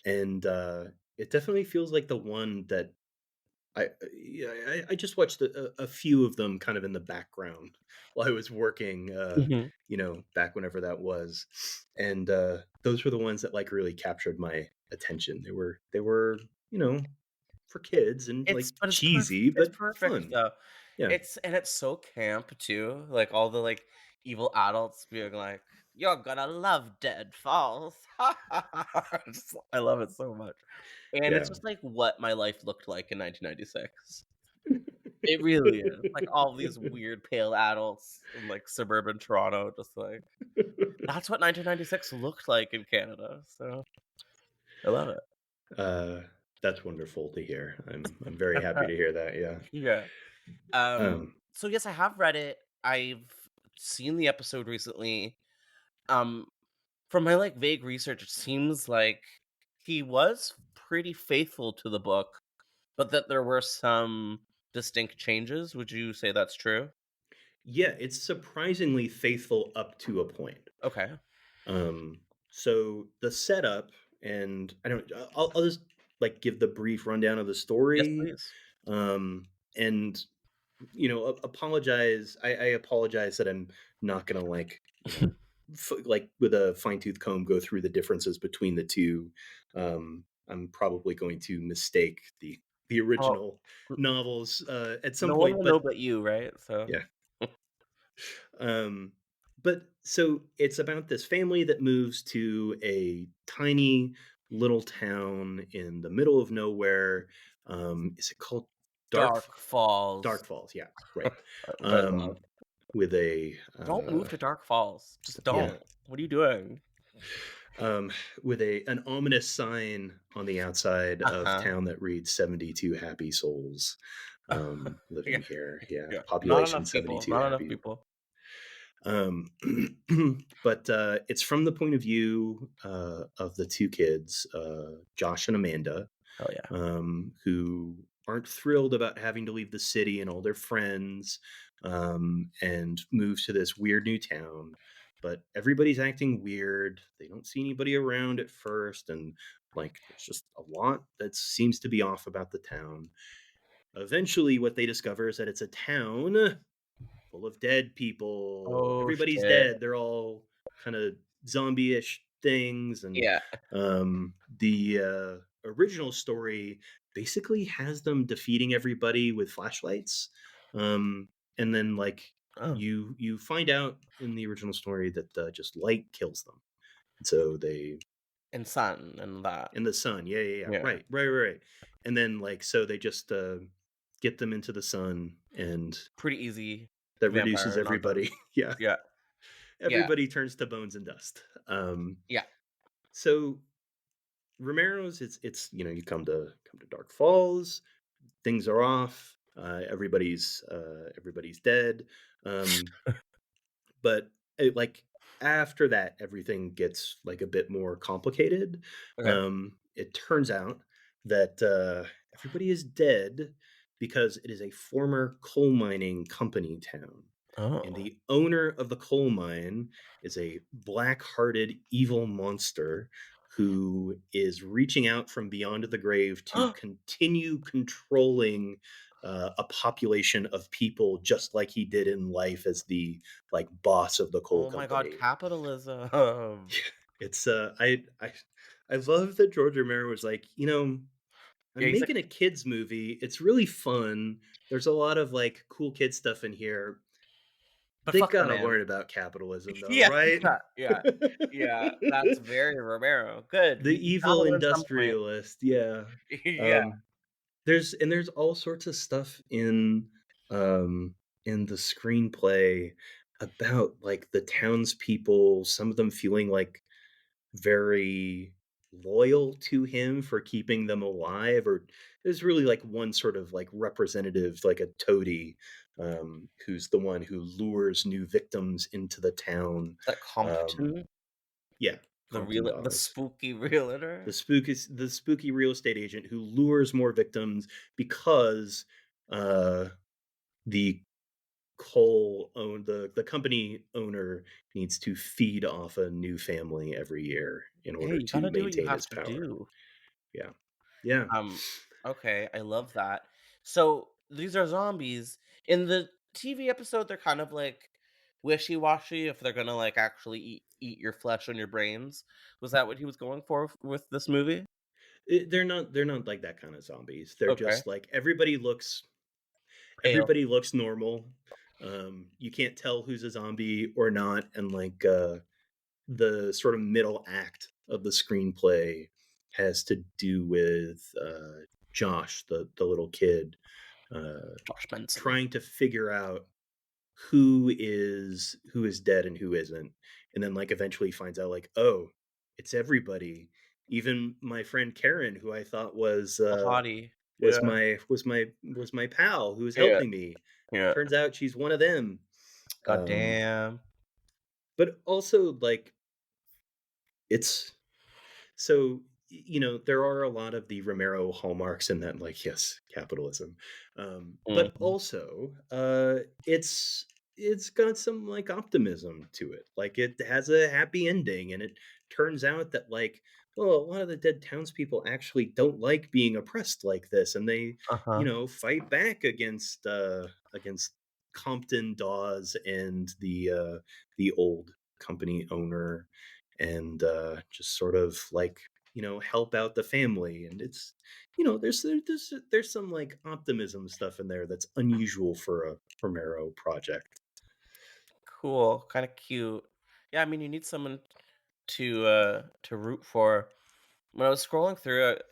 and it definitely feels like the one that I just watched a few of them kind of in the background while I was working, Mhm. back whenever that was, and those were the ones that like really captured my attention. They were for kids and like It's perfect. cheesy It's but perfect fun. though. Yeah, It's so camp too. Like all the like evil adults being like, "You're gonna love Dead Falls." I love it so much, and it's yeah. just like what my life looked like in 1996. It really is. Like all these weird pale adults in like suburban Toronto, just like that's what 1996 looked like in Canada. So I love it. uh, that's wonderful to hear. I'm very happy to hear that. Yeah. Yeah. Um, So yes, I have read it. I've seen the episode recently. Um, from my like vague research, it seems like he was pretty faithful to the book, but that there were some distinct changes. Would you say that's true? yeah, it's surprisingly faithful up to a point. Okay. Um, so the setup, and I'll just like give the brief rundown of the Yes, story. please. Um, and apologize. I apologize that I'm not gonna like like with a fine tooth comb go through the differences between the two. I'm probably going to mistake the Well, original n- novels at some no one point, will know but but you, right? So yeah. Um, but so it's about this family that moves to a tiny little town in the middle of nowhere. Is it called Dark Falls. Dark Falls? Yeah, right. I love. Um, with a Don't move to Dark Falls. Just yeah, don't. What are you doing? um, with a an ominous sign on the outside Uh of huh. town that reads 72 happy souls Yeah. living here. Yeah, Yeah. Not population enough people. 72 Not enough happy. people. Um, but it's from the point of view of the two kids, Josh and Amanda, Hell yeah. who aren't thrilled about having to leave the city and all their friends and move to this weird new town. But everybody's acting weird. They don't see anybody around at first. And like, there's just a lot that seems to be off about the town. Eventually, what they discover is that it's a town full of dead people. Oh Everybody's shit. dead. They're all kind of zombie-ish things, and Yeah. the original story basically has them defeating everybody with flashlights. And then like Oh. you find out in the original story that just light kills them. And so they And sun and that. in the sun. Yeah, yeah, yeah. Yeah. Right. And then like so they just get them into the sun and Pretty easy that reduces vampire nonsense. everybody. Yeah. Yeah. Yeah. Everybody turns to bones and dust. Yeah. So Romero's, it's you come to Dark Falls, things are off, everybody's dead, um, but like after that, everything gets like a bit more complicated. Okay. It turns out that everybody is dead because it is a former coal mining company town. And Oh. the owner of the coal mine is a black-hearted evil monster who is reaching out from beyond the grave to continue controlling a population of people just like he did in life as the like boss of the coal Oh my god, company. capitalism. It's I love that George Romero was like, Yeah, I'm he's like, making a kids movie. It's really fun. There's a lot of like cool kid stuff in here. but They fuck the gotta man. learn about capitalism though, Yeah, right? yeah, yeah. That's very Romero. Good. The We need evil Howler at some point. industrialist, yeah. Yeah. Um, there's all sorts of stuff in the screenplay about like the townspeople, some of them feeling like very loyal to him for keeping them alive, or there's really like one sort of like representative, like a toady, who's the one who lures new victims into the town. That Um, Compton, yeah, Compton the does. spooky realtor. The spooky real estate agent who lures more victims because uh, the the company owner needs to feed off a new family every year in Hey, order you to gotta do what you maintain have his to power. do. Yeah. Yeah. Um, okay, I love that. So these are zombies. In the TV episode, they're kind of like wishy-washy if they're gonna like actually eat your flesh and your brains. Was that what he was going for with this movie? They're not like that kind of zombies. They're Okay. just like Pale. everybody looks normal. You can't tell who's a zombie or not, and like the sort of middle act of the screenplay has to do with Josh, the little kid, uh, Josh Benson. trying to figure out who is dead and who isn't, and then like eventually finds out like, oh, it's everybody, even my friend Karen, who I thought The hottie. Yeah. was my pal who was Yeah. helping me. Yeah. Turns out she's one of them. God Um, damn. but also like it's so there are a lot of the Romero hallmarks in that, like, yes, capitalism, but Mhm. also it's got some like optimism to it. Like it has a happy ending, and it turns out that like, well, a lot of the dead townspeople actually don't like being oppressed like this, and they Uh-huh. fight back against Compton Dawes and the old company owner, and just sort of like help out the family. And it's there's some like optimism stuff in there that's unusual for a Romero project. Cool. Kind of cute. Yeah, I mean you need someone to root for. When I was scrolling through it,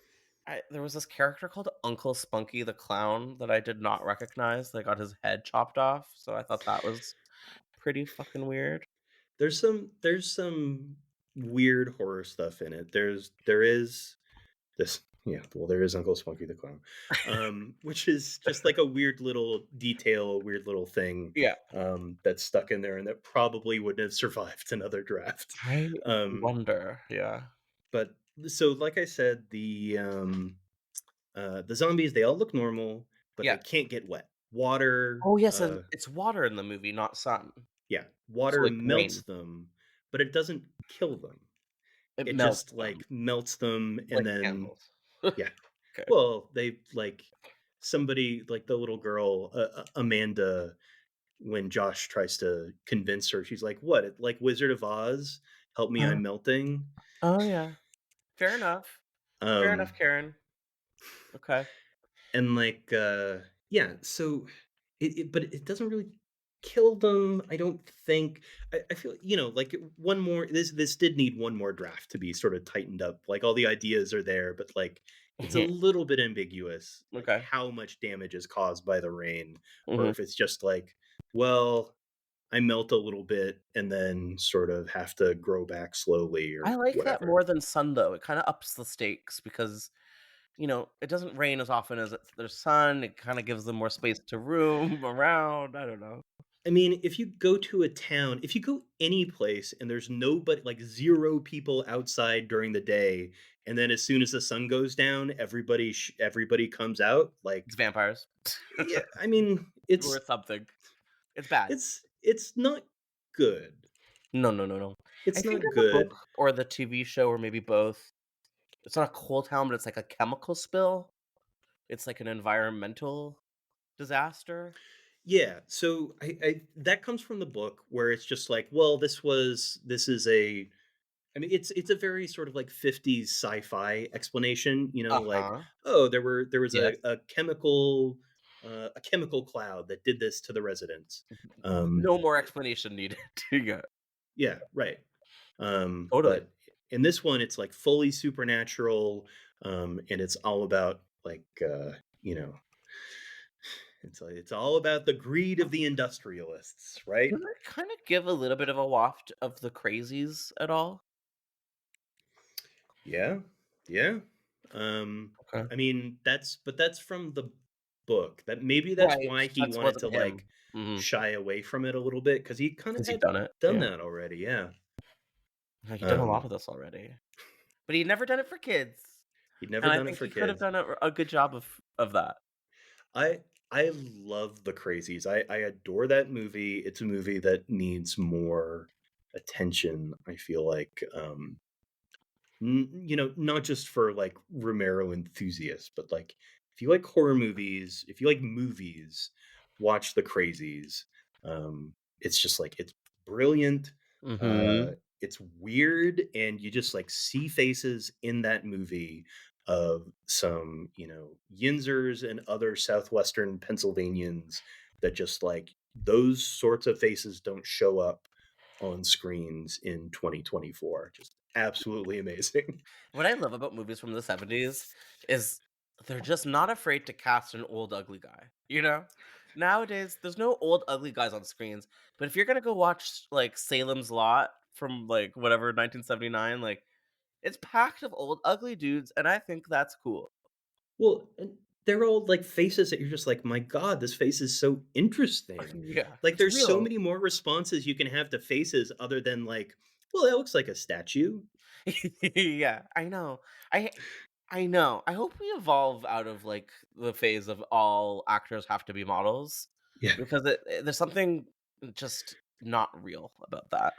there was this character called Uncle Spunky the Clown that I did not recognize. That got his head chopped off, so I thought that was pretty fucking weird. There's some weird horror stuff in it. There is this, yeah, well, there is Uncle Spunky the Clown, which is just like a weird little detail, a weird little thing, Yeah, that's stuck in there and that probably wouldn't have survived another draft. I Um, wonder. Yeah. but so like I said, the zombies, they all look normal, but they Yeah. can't get wet. Water, Oh yes, and it's water in the movie, not sun. yeah, So water like melts rain. them, but it doesn't kill them. It It melts just them like melts them, and like then candles. yeah. Okay. Well, they like somebody like the little girl, Amanda, when Josh tries to convince her, she's like, "What? Like Wizard of Oz? Help me, Uh, I'm melting." oh yeah. Fair enough. Fair enough, Um, Karen. Okay. and like yeah, so but it doesn't really kill them, I don't think. I feel like one more, this did need one more draft to be sort of tightened up. Like all the ideas are there, but like it's a little bit ambiguous like Okay. how much damage is caused by the rain, or Mhm. if it's just like, well, I melt a little bit and then sort of have to grow back slowly or I like that whatever. more than sun though. It kind of ups the stakes because it doesn't rain as often as there's sun. It kind of gives them more space to roam around. I don't know. I mean, if you go to a town, if you go any place and there's nobody, like zero people outside during the day, and then as soon as the sun goes down, everybody comes out, like, It's vampires yeah, I mean, or something. It's bad. it's not good. No, no, no, no. I It's think not in the book good. or the TV show, or maybe both, it's not a coal town, but it's like a chemical spill. It's like an environmental disaster. Yeah, so I that comes from the book where it's just like, well, this is a, I mean, it's a very sort of like 50s sci-fi explanation, like, Uh-huh. oh, there was Yes. a chemical cloud that did this to the residents. Um, No more explanation needed. Yeah. yeah, right. Totally. But in this one, it's like fully supernatural, and it's all about like, it's all about the greed of the industrialists, right? Does it kind of give a little bit of a waft of the crazies at all? Yeah, yeah. Okay. I mean, that's from the book. That maybe that's Right. why he That wanted to wasn't him. like Mhm. shy away from it a little bit, because he kind of Has he had done it? done Yeah. that already. Yeah. Like, he done a lot Um, of this already. But he'd never done it for kids, he'd never and I done it think for he could have kids. done a good job of that. I I love The Crazies. I adore that movie. It's a movie that needs more attention, I feel like. Not just for like Romero enthusiasts, but like if you like horror movies, if you like movies, watch The Crazies. It's just like it's brilliant. Uh, Mhm. it's weird, and you just like see faces in that movie of some, Yinzers and other southwestern Pennsylvanians that just like those sorts of faces don't show up on screens in 2024. Just absolutely amazing. What I love about movies from the '70s is they're just not afraid to cast an old ugly guy, you know? Nowadays, there's no old ugly guys on screens, but if you're gonna go watch, like, Salem's Lot from, like, whatever, 1979, like, it's packed of old ugly dudes, and I think that's cool. Well, and they're all like faces that you're just like, my God, this face is so interesting. Yeah, Like, it's there's so real. many more responses you can have to faces other than like, well, that looks like a statue. Yeah, I know. I I know. I hope we evolve out of, like, the phase of all actors have to be models Yeah. because there's something just not real about that.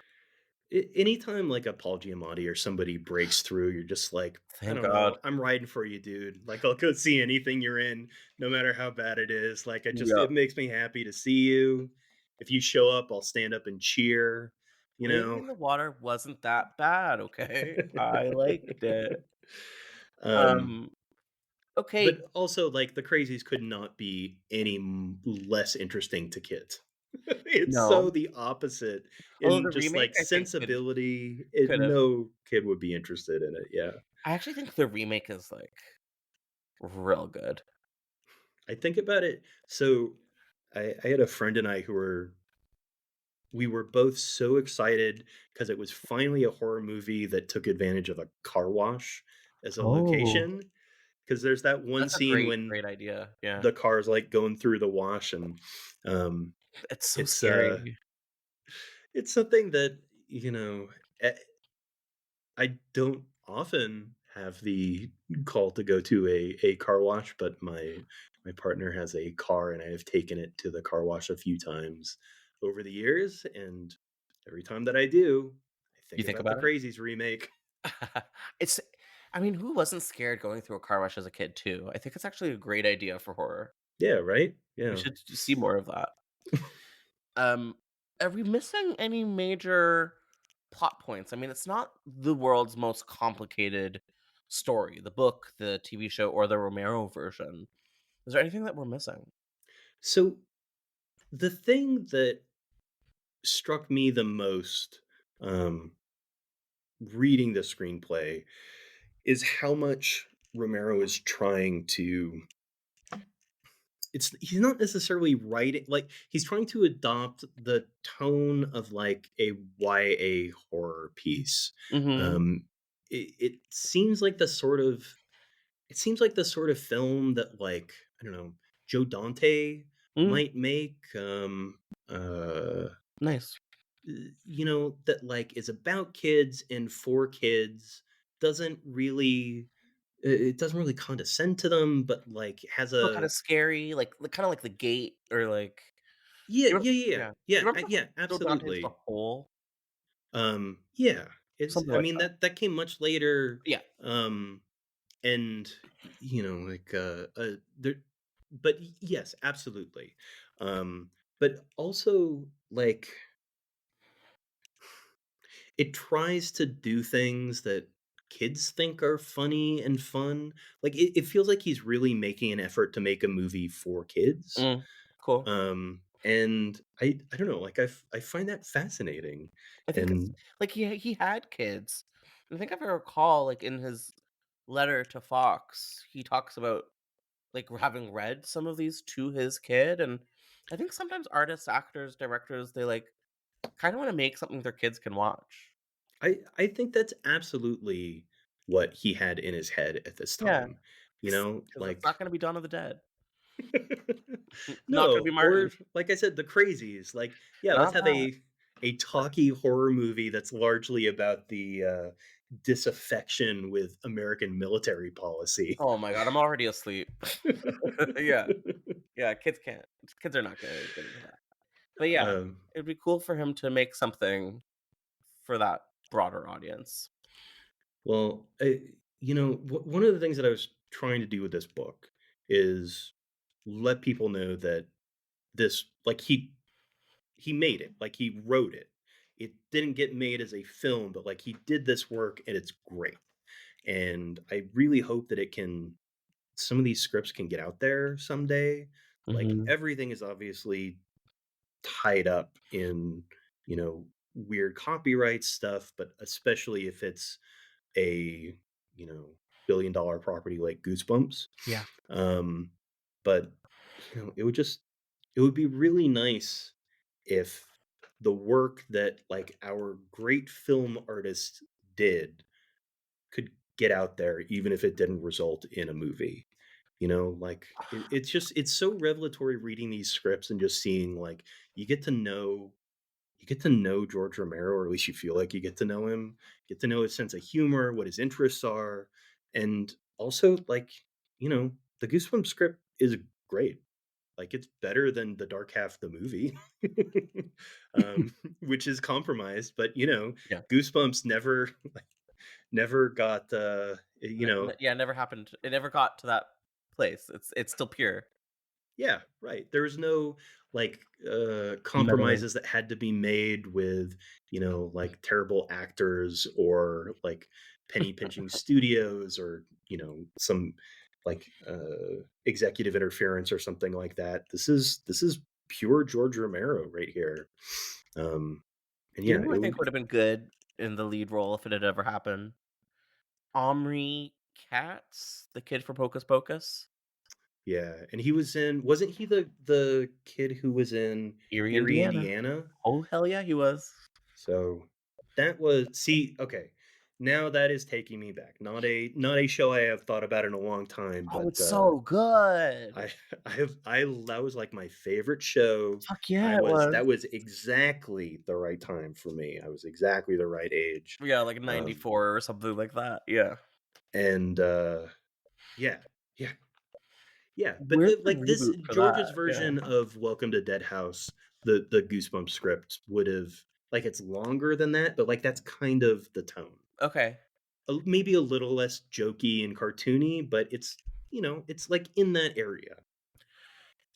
Anytime like a Paul Giamatti or somebody breaks through, you're just like, I Thank don't God. know, I'm riding for you, dude. Like, I'll go see anything you're in, no matter how bad it is. Like, Yep. it makes me happy to see you. If you show up, I'll stand up and cheer, you Lady know? in the Water wasn't that bad, okay? I liked it. um, Um, okay, But also, like, The Crazies could not be any less interesting to kids. It's so no. the opposite Although in the just, remake, like, I think, sensibility. could've. No kid would be interested in it, yeah. I actually think the remake is, like, real good. I think about it so I had a friend and I we were both so excited because it was finally a horror movie that took advantage of a car wash as a Oh. location. Because there's that one That's a scene great, when great idea, yeah. the car's, like, going through the wash and, um, It's so it's, scary. it's something that, you know, eh, I don't often have the call to go to a car wash, but my partner has a car, and I have taken it to the car wash a few times over the years, and every time that I do, I You think think about the about it? Crazies remake. It's I mean, who wasn't scared going through a car wash as a kid too? I think it's actually a great idea for horror. Yeah, right? We Yeah. should see more of that. Um, are we missing any major plot points? I mean, it's not the world's most complicated story, the book, the TV show, or the Romero version. Is there anything that we're missing? So, the thing that struck me the most, um, reading the screenplay is how much Romero is trying to he's not necessarily writing like he's trying to adopt the tone of like a YA horror piece. Mhm. Um it seems like the sort of film that like, I don't know, Joe Dante Mm, might make uh nice. that like is about kids and for kids, doesn't really it doesn't really condescend to them, but like has Still kinda a scary, like kinda like The Gate or like yeah, you remember yeah, yeah, yeah, yeah. yeah, You remember yeah, Joe Dante's The absolutely. Hole? Yeah, Something I like mean that. that came much later, Yeah. and like there, but yes, absolutely. But also like it tries to do things that kids think are funny and fun. Like it feels like he's really making an effort to make a movie for kids. Mm, cool. And I don't know, like I find that fascinating, I think it's and like he had kids. I think if I recall, like, in his letter to Fox, he talks about, like, having read some of these to his kid, and I think sometimes artists, actors, directors, they, like, kinda wanna make something their kids can watch. I think that's absolutely what he had in his head at this Yeah, time. because it's not Like gonna be Dawn of the Dead. Not gonna be no, or Martin. like I said, the crazies. Like, yeah, let's Not have that. a talky horror movie that's largely about the disaffection with American military policy. Oh my god, I'm already asleep. Yeah, yeah, kids are not gonna get into that. But yeah, um, it'd be cool for him to make something for that broader audience. well, one of the things that I was trying to do with this book is let people know that this like he made it, like he wrote it. It didn't get made as a film, but like he did this work and it's great. And I really hope that it can some of these scripts can get out there someday. Like Mhm. everything is obviously tied up in, weird copyright stuff, but especially if it's a, billion-dollar property like Goosebumps. Yeah. Um, but it would be really nice if the work that like our great film artists did could get out there, even if it didn't result in a movie. Like it's so revelatory reading these scripts and just seeing like you get to know you get to know George Romero, or at least you feel like you get to know him, get to know his sense of humor, what his interests are, and also like, the Goosebumps script is great. Like it's better than the dark half the movie, um, which is compromised. But Yeah. Goosebumps never got Yeah, it never happened. It never got to that place. It's still pure. Yeah, right. There was no like Meddling. compromises that had to be made with, like terrible actors or like penny pinching studios or, some like executive interference or something like that. This is pure George Romero right here. Um and You yeah, know who I think would have been good in the lead role if it had ever happened? Omri Katz, the kid from Hocus Pocus. yeah, and he was in wasn't he the kid who was in Erie, Erie, Indiana. Indiana? Oh, hell yeah, he was. So that was see, okay. Now that is taking me back. Not a show I have thought about in a long time, Oh, but it's so good. I I that was like my favorite show. Fuck yeah, it That was. was exactly the right time for me. I was exactly the right age. Yeah, like Um '94 or something like that. Yeah. and yeah, yeah, yeah. But Where's the like this reboot for George's that? Yeah. version of Welcome to Dead House, the Goosebumps script would have like it's longer than that, but like that's kind of the tone. Okay. Maybe a little less jokey and cartoony, but it's like in that area.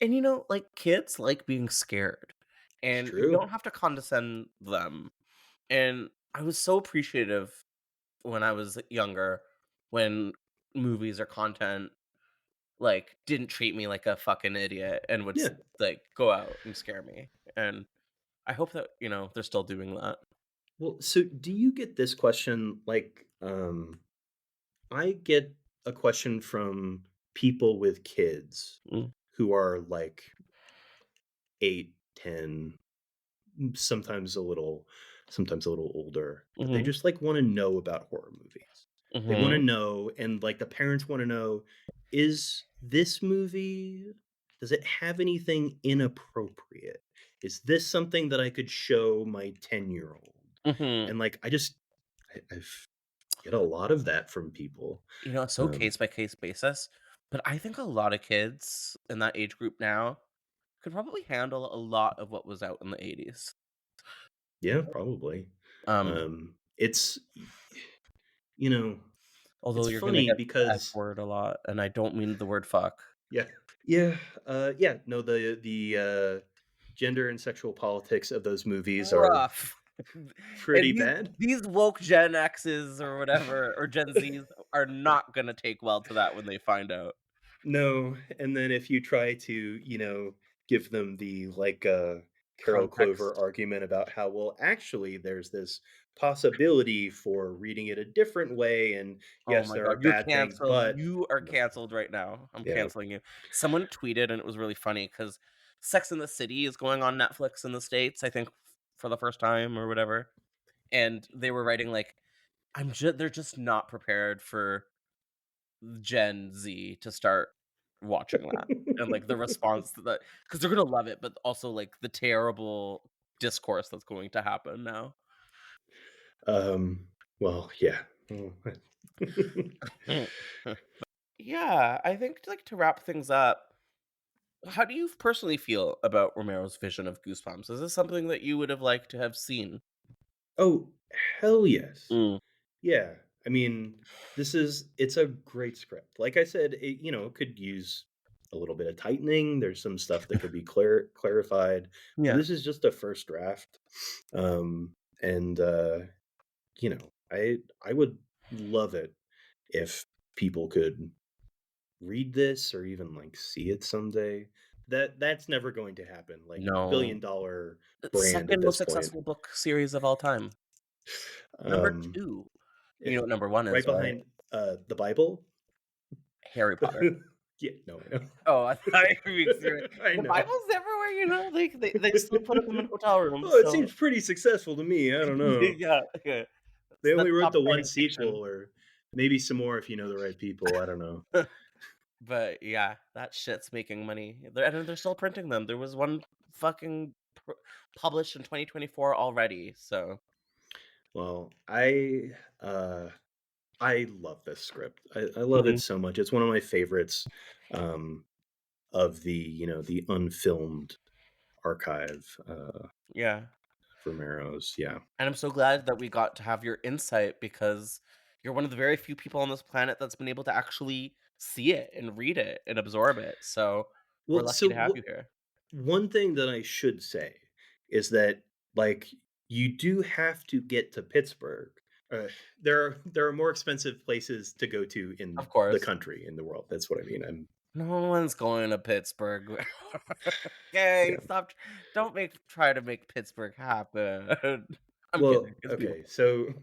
And like kids like being scared, It's and you true. don't have to condescend them. And I was so appreciative when I was younger when movies or content like didn't treat me like a fucking idiot and would Yeah. like go out and scare me. And I hope that, they're still doing that. Well, so do you get this question? Like, I get a question from people with kids Mm. who are like 8, 10, sometimes a little older, but they Mhm. just like want to know about horror movies. They want to Mhm. know, and like the parents want to know, is this movie, does it have anything inappropriate? Is this something that I could show my 10-year-old? Mhm. And like I've get a lot of that from people. It's so Um case by case basis, but I think a lot of kids in that age group now could probably handle a lot of what was out in the '80s. yeah, probably. Um, It's you know, Although it's you're gonna funny get the F because word a lot, and I don't mean the word fuck. yeah. Yeah, yeah, no, gender and sexual politics of those movies are Rough. pretty And bad. these woke Gen X's or whatever, or Gen Zs are not gonna take well to that when they find out. No, and then if you try to, give them the, like, Carol Clover Context. argument about how, well, actually, there's this possibility for reading it a different way, and Oh yes, my there are god, you're bad things, canceled. but You are no. canceled right now. I'm Yeah. canceling you. Someone tweeted, and it was really funny because Sex and the City is going on Netflix in the States, I think, for the first time or whatever. And they were writing like, they're just not prepared for Gen Z to start watching that. And like the response to that, because they're gonna love it, but also like the terrible discourse that's going to happen now. Well, yeah. Yeah, I think like to wrap things up, how do you personally feel about Romero's vision of Goosebumps? Is this something that you would have liked to have seen? Oh, hell yes. Mm. Yeah. I mean, it's a great script. Like I said, it could use a little bit of tightening. There's some stuff that could be clarified. Yeah. This is just a first draft. And you know, I would love it if people could read this or even like see it someday. That's never going to happen. Like No. billion-dollar brand at Second this most point. successful book series of all time. Number Um, 2. You eh, know what number 1 right is, right? behind the Bible. Harry Potter. Yeah, no, I know. Oh, I thought you were being serious. I The know. Bible's everywhere, you know? They still put them in hotel rooms, Oh, it so seems pretty successful to me. I don't know. yeah, yeah. They That's only wrote top the one writing fiction. sequel, or maybe some more if you know the right people. I don't know. But yeah, that shit's making money. They're still printing them. There was one fucking published in 2024 already, so Well, uh I love this script. I love it Mhm. so much. It's one of my favorites um of the, the unfilmed archive Yeah. Romero's. Yeah. And I'm so glad that we got to have your insight because you're one of the very few people on this planet that's been able to actually see it and read it and absorb it. So we're Well, lucky so to have you here. one thing that I should say is that, like, you do have to get to Pittsburgh. Uh, there are more expensive places to go to in Of the course. country, in the world. That's what I mean. No one's going to Pittsburgh. Okay, Yeah. stop. Don't try to make Pittsburgh happen. I'm Well, kidding. It's okay. beautiful. So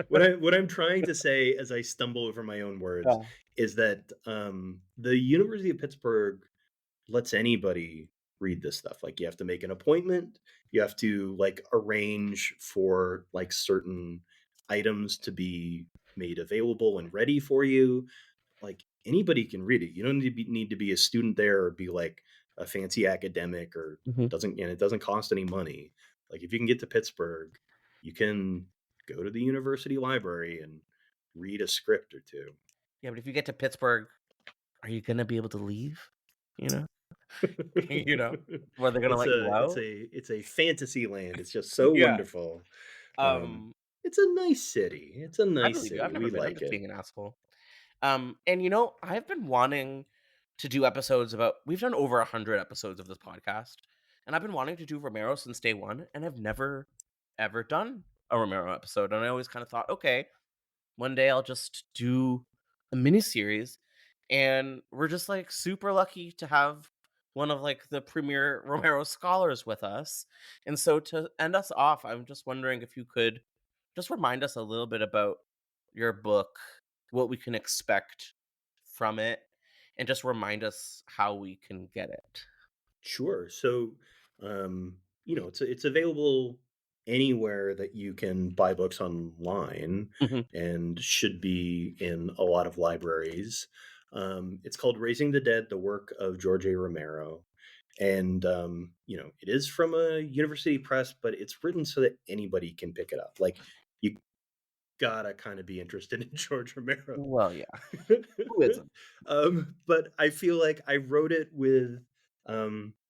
what I'm trying to say as I stumble over my own words Yeah. is that the University of Pittsburgh lets anybody read this stuff. Like, you have to make an appointment, you have to like arrange for like certain items to be made available and ready for you. Like, anybody can read it. You don't need to be a student there or be like a fancy academic, or Mhm. it doesn't cost any money. Like, if you can get to Pittsburgh, you can go to the university library and read a script or two. Yeah, but if you get to Pittsburgh, are you gonna be able to leave? You know? You know? Or they're gonna it's let a you it's out? a it's a fantasy land. It's just so Yeah. wonderful. Um, Um, it's a nice city. It's a I nice believe you. I've city. never We been. I'm like just it. being an asshole. And I've been wanting to do episodes about. We've done over 100 episodes of this podcast, and I've been wanting to do Romero since day one, and I've never ever done a Romero episode. And I always kind of thought, okay, one day I'll just do a mini series, and we're just like super lucky to have one of like the premier Romero scholars with us. And so to end us off, I'm just wondering if you could just remind us a little bit about your book, what we can expect from it, and just remind us how we can get it. Sure. So, it's available anywhere that you can buy books online, Mhm. and should be in a lot of libraries. It's called Raising the Dead: The Work of George A. Romero. And it is from a university press, but it's written so that anybody can pick it up. Like, you gotta kind of be interested in George Romero. Well, yeah. Who isn't? But I feel like I wrote it with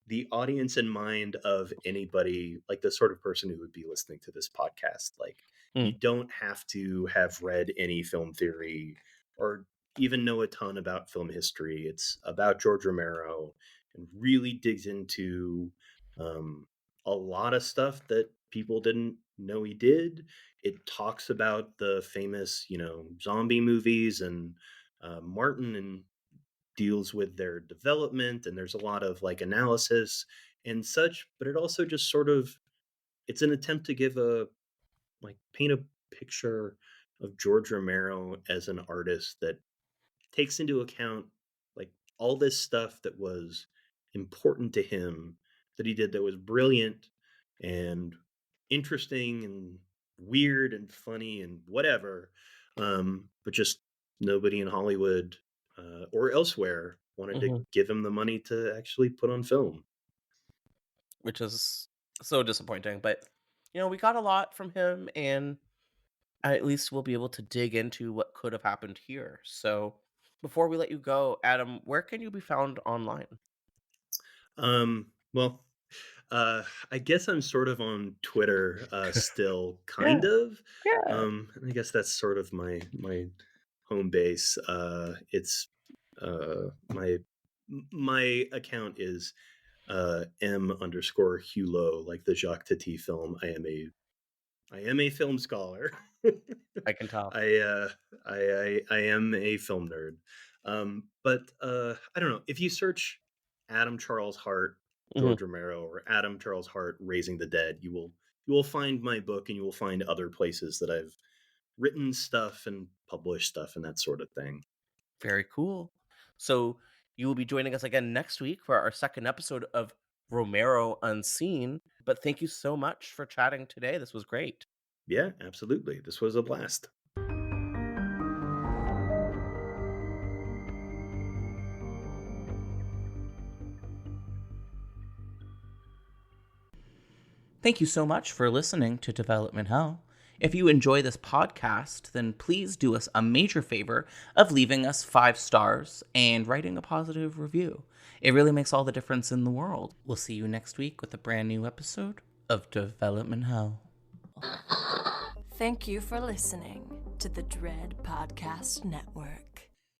the audience in mind of anybody, like the sort of person who would be listening to this podcast. Like, you Mm. don't have to have read any film theory or even know a ton about film history. It's about George Romero and really digs into a lot of stuff that people didn't know he did. It talks about the famous, zombie movies, and Martin, and deals with their development, and there's a lot of like analysis and such. But it also just sort of, it's an attempt to give a, like, paint a picture of George Romero as an artist that takes into account like all this stuff that was important to him, that he did, that was brilliant and interesting and weird and funny and whatever, but just nobody in Hollywood or elsewhere wanted to Mhm. give him the money to actually put on film. Which is so disappointing. But we got a lot from him, and at least we'll be able to dig into what could have happened here. So before we let you go, Adam, where can you be found online? Well, I guess I'm sort of on Twitter still, Yeah, kind of. yeah. I guess that's sort of my home base. It's my My account is M_Hulo, like the Jacques Tati film. I am a film scholar. I can tell. I am a film nerd. But I don't know. If you search Adam Charles Hart, Mhm. George Romero, or Adam Charles Hart, Raising the Dead, you will find my book, and you will find other places that I've written stuff and published stuff and that sort of thing. Very cool. So you will be joining us again next week for our second episode of Romero Unseen. But thank you so much for chatting today. This was great. Yeah, absolutely. This was a blast. Thank you so much for listening to Development Hell. If you enjoy this podcast, then please do us a major favor of leaving us 5 stars and writing a positive review. It really makes all the difference in the world. We'll see you next week with a brand new episode of Development Hell. Thank you for listening to the Dread Podcast Network.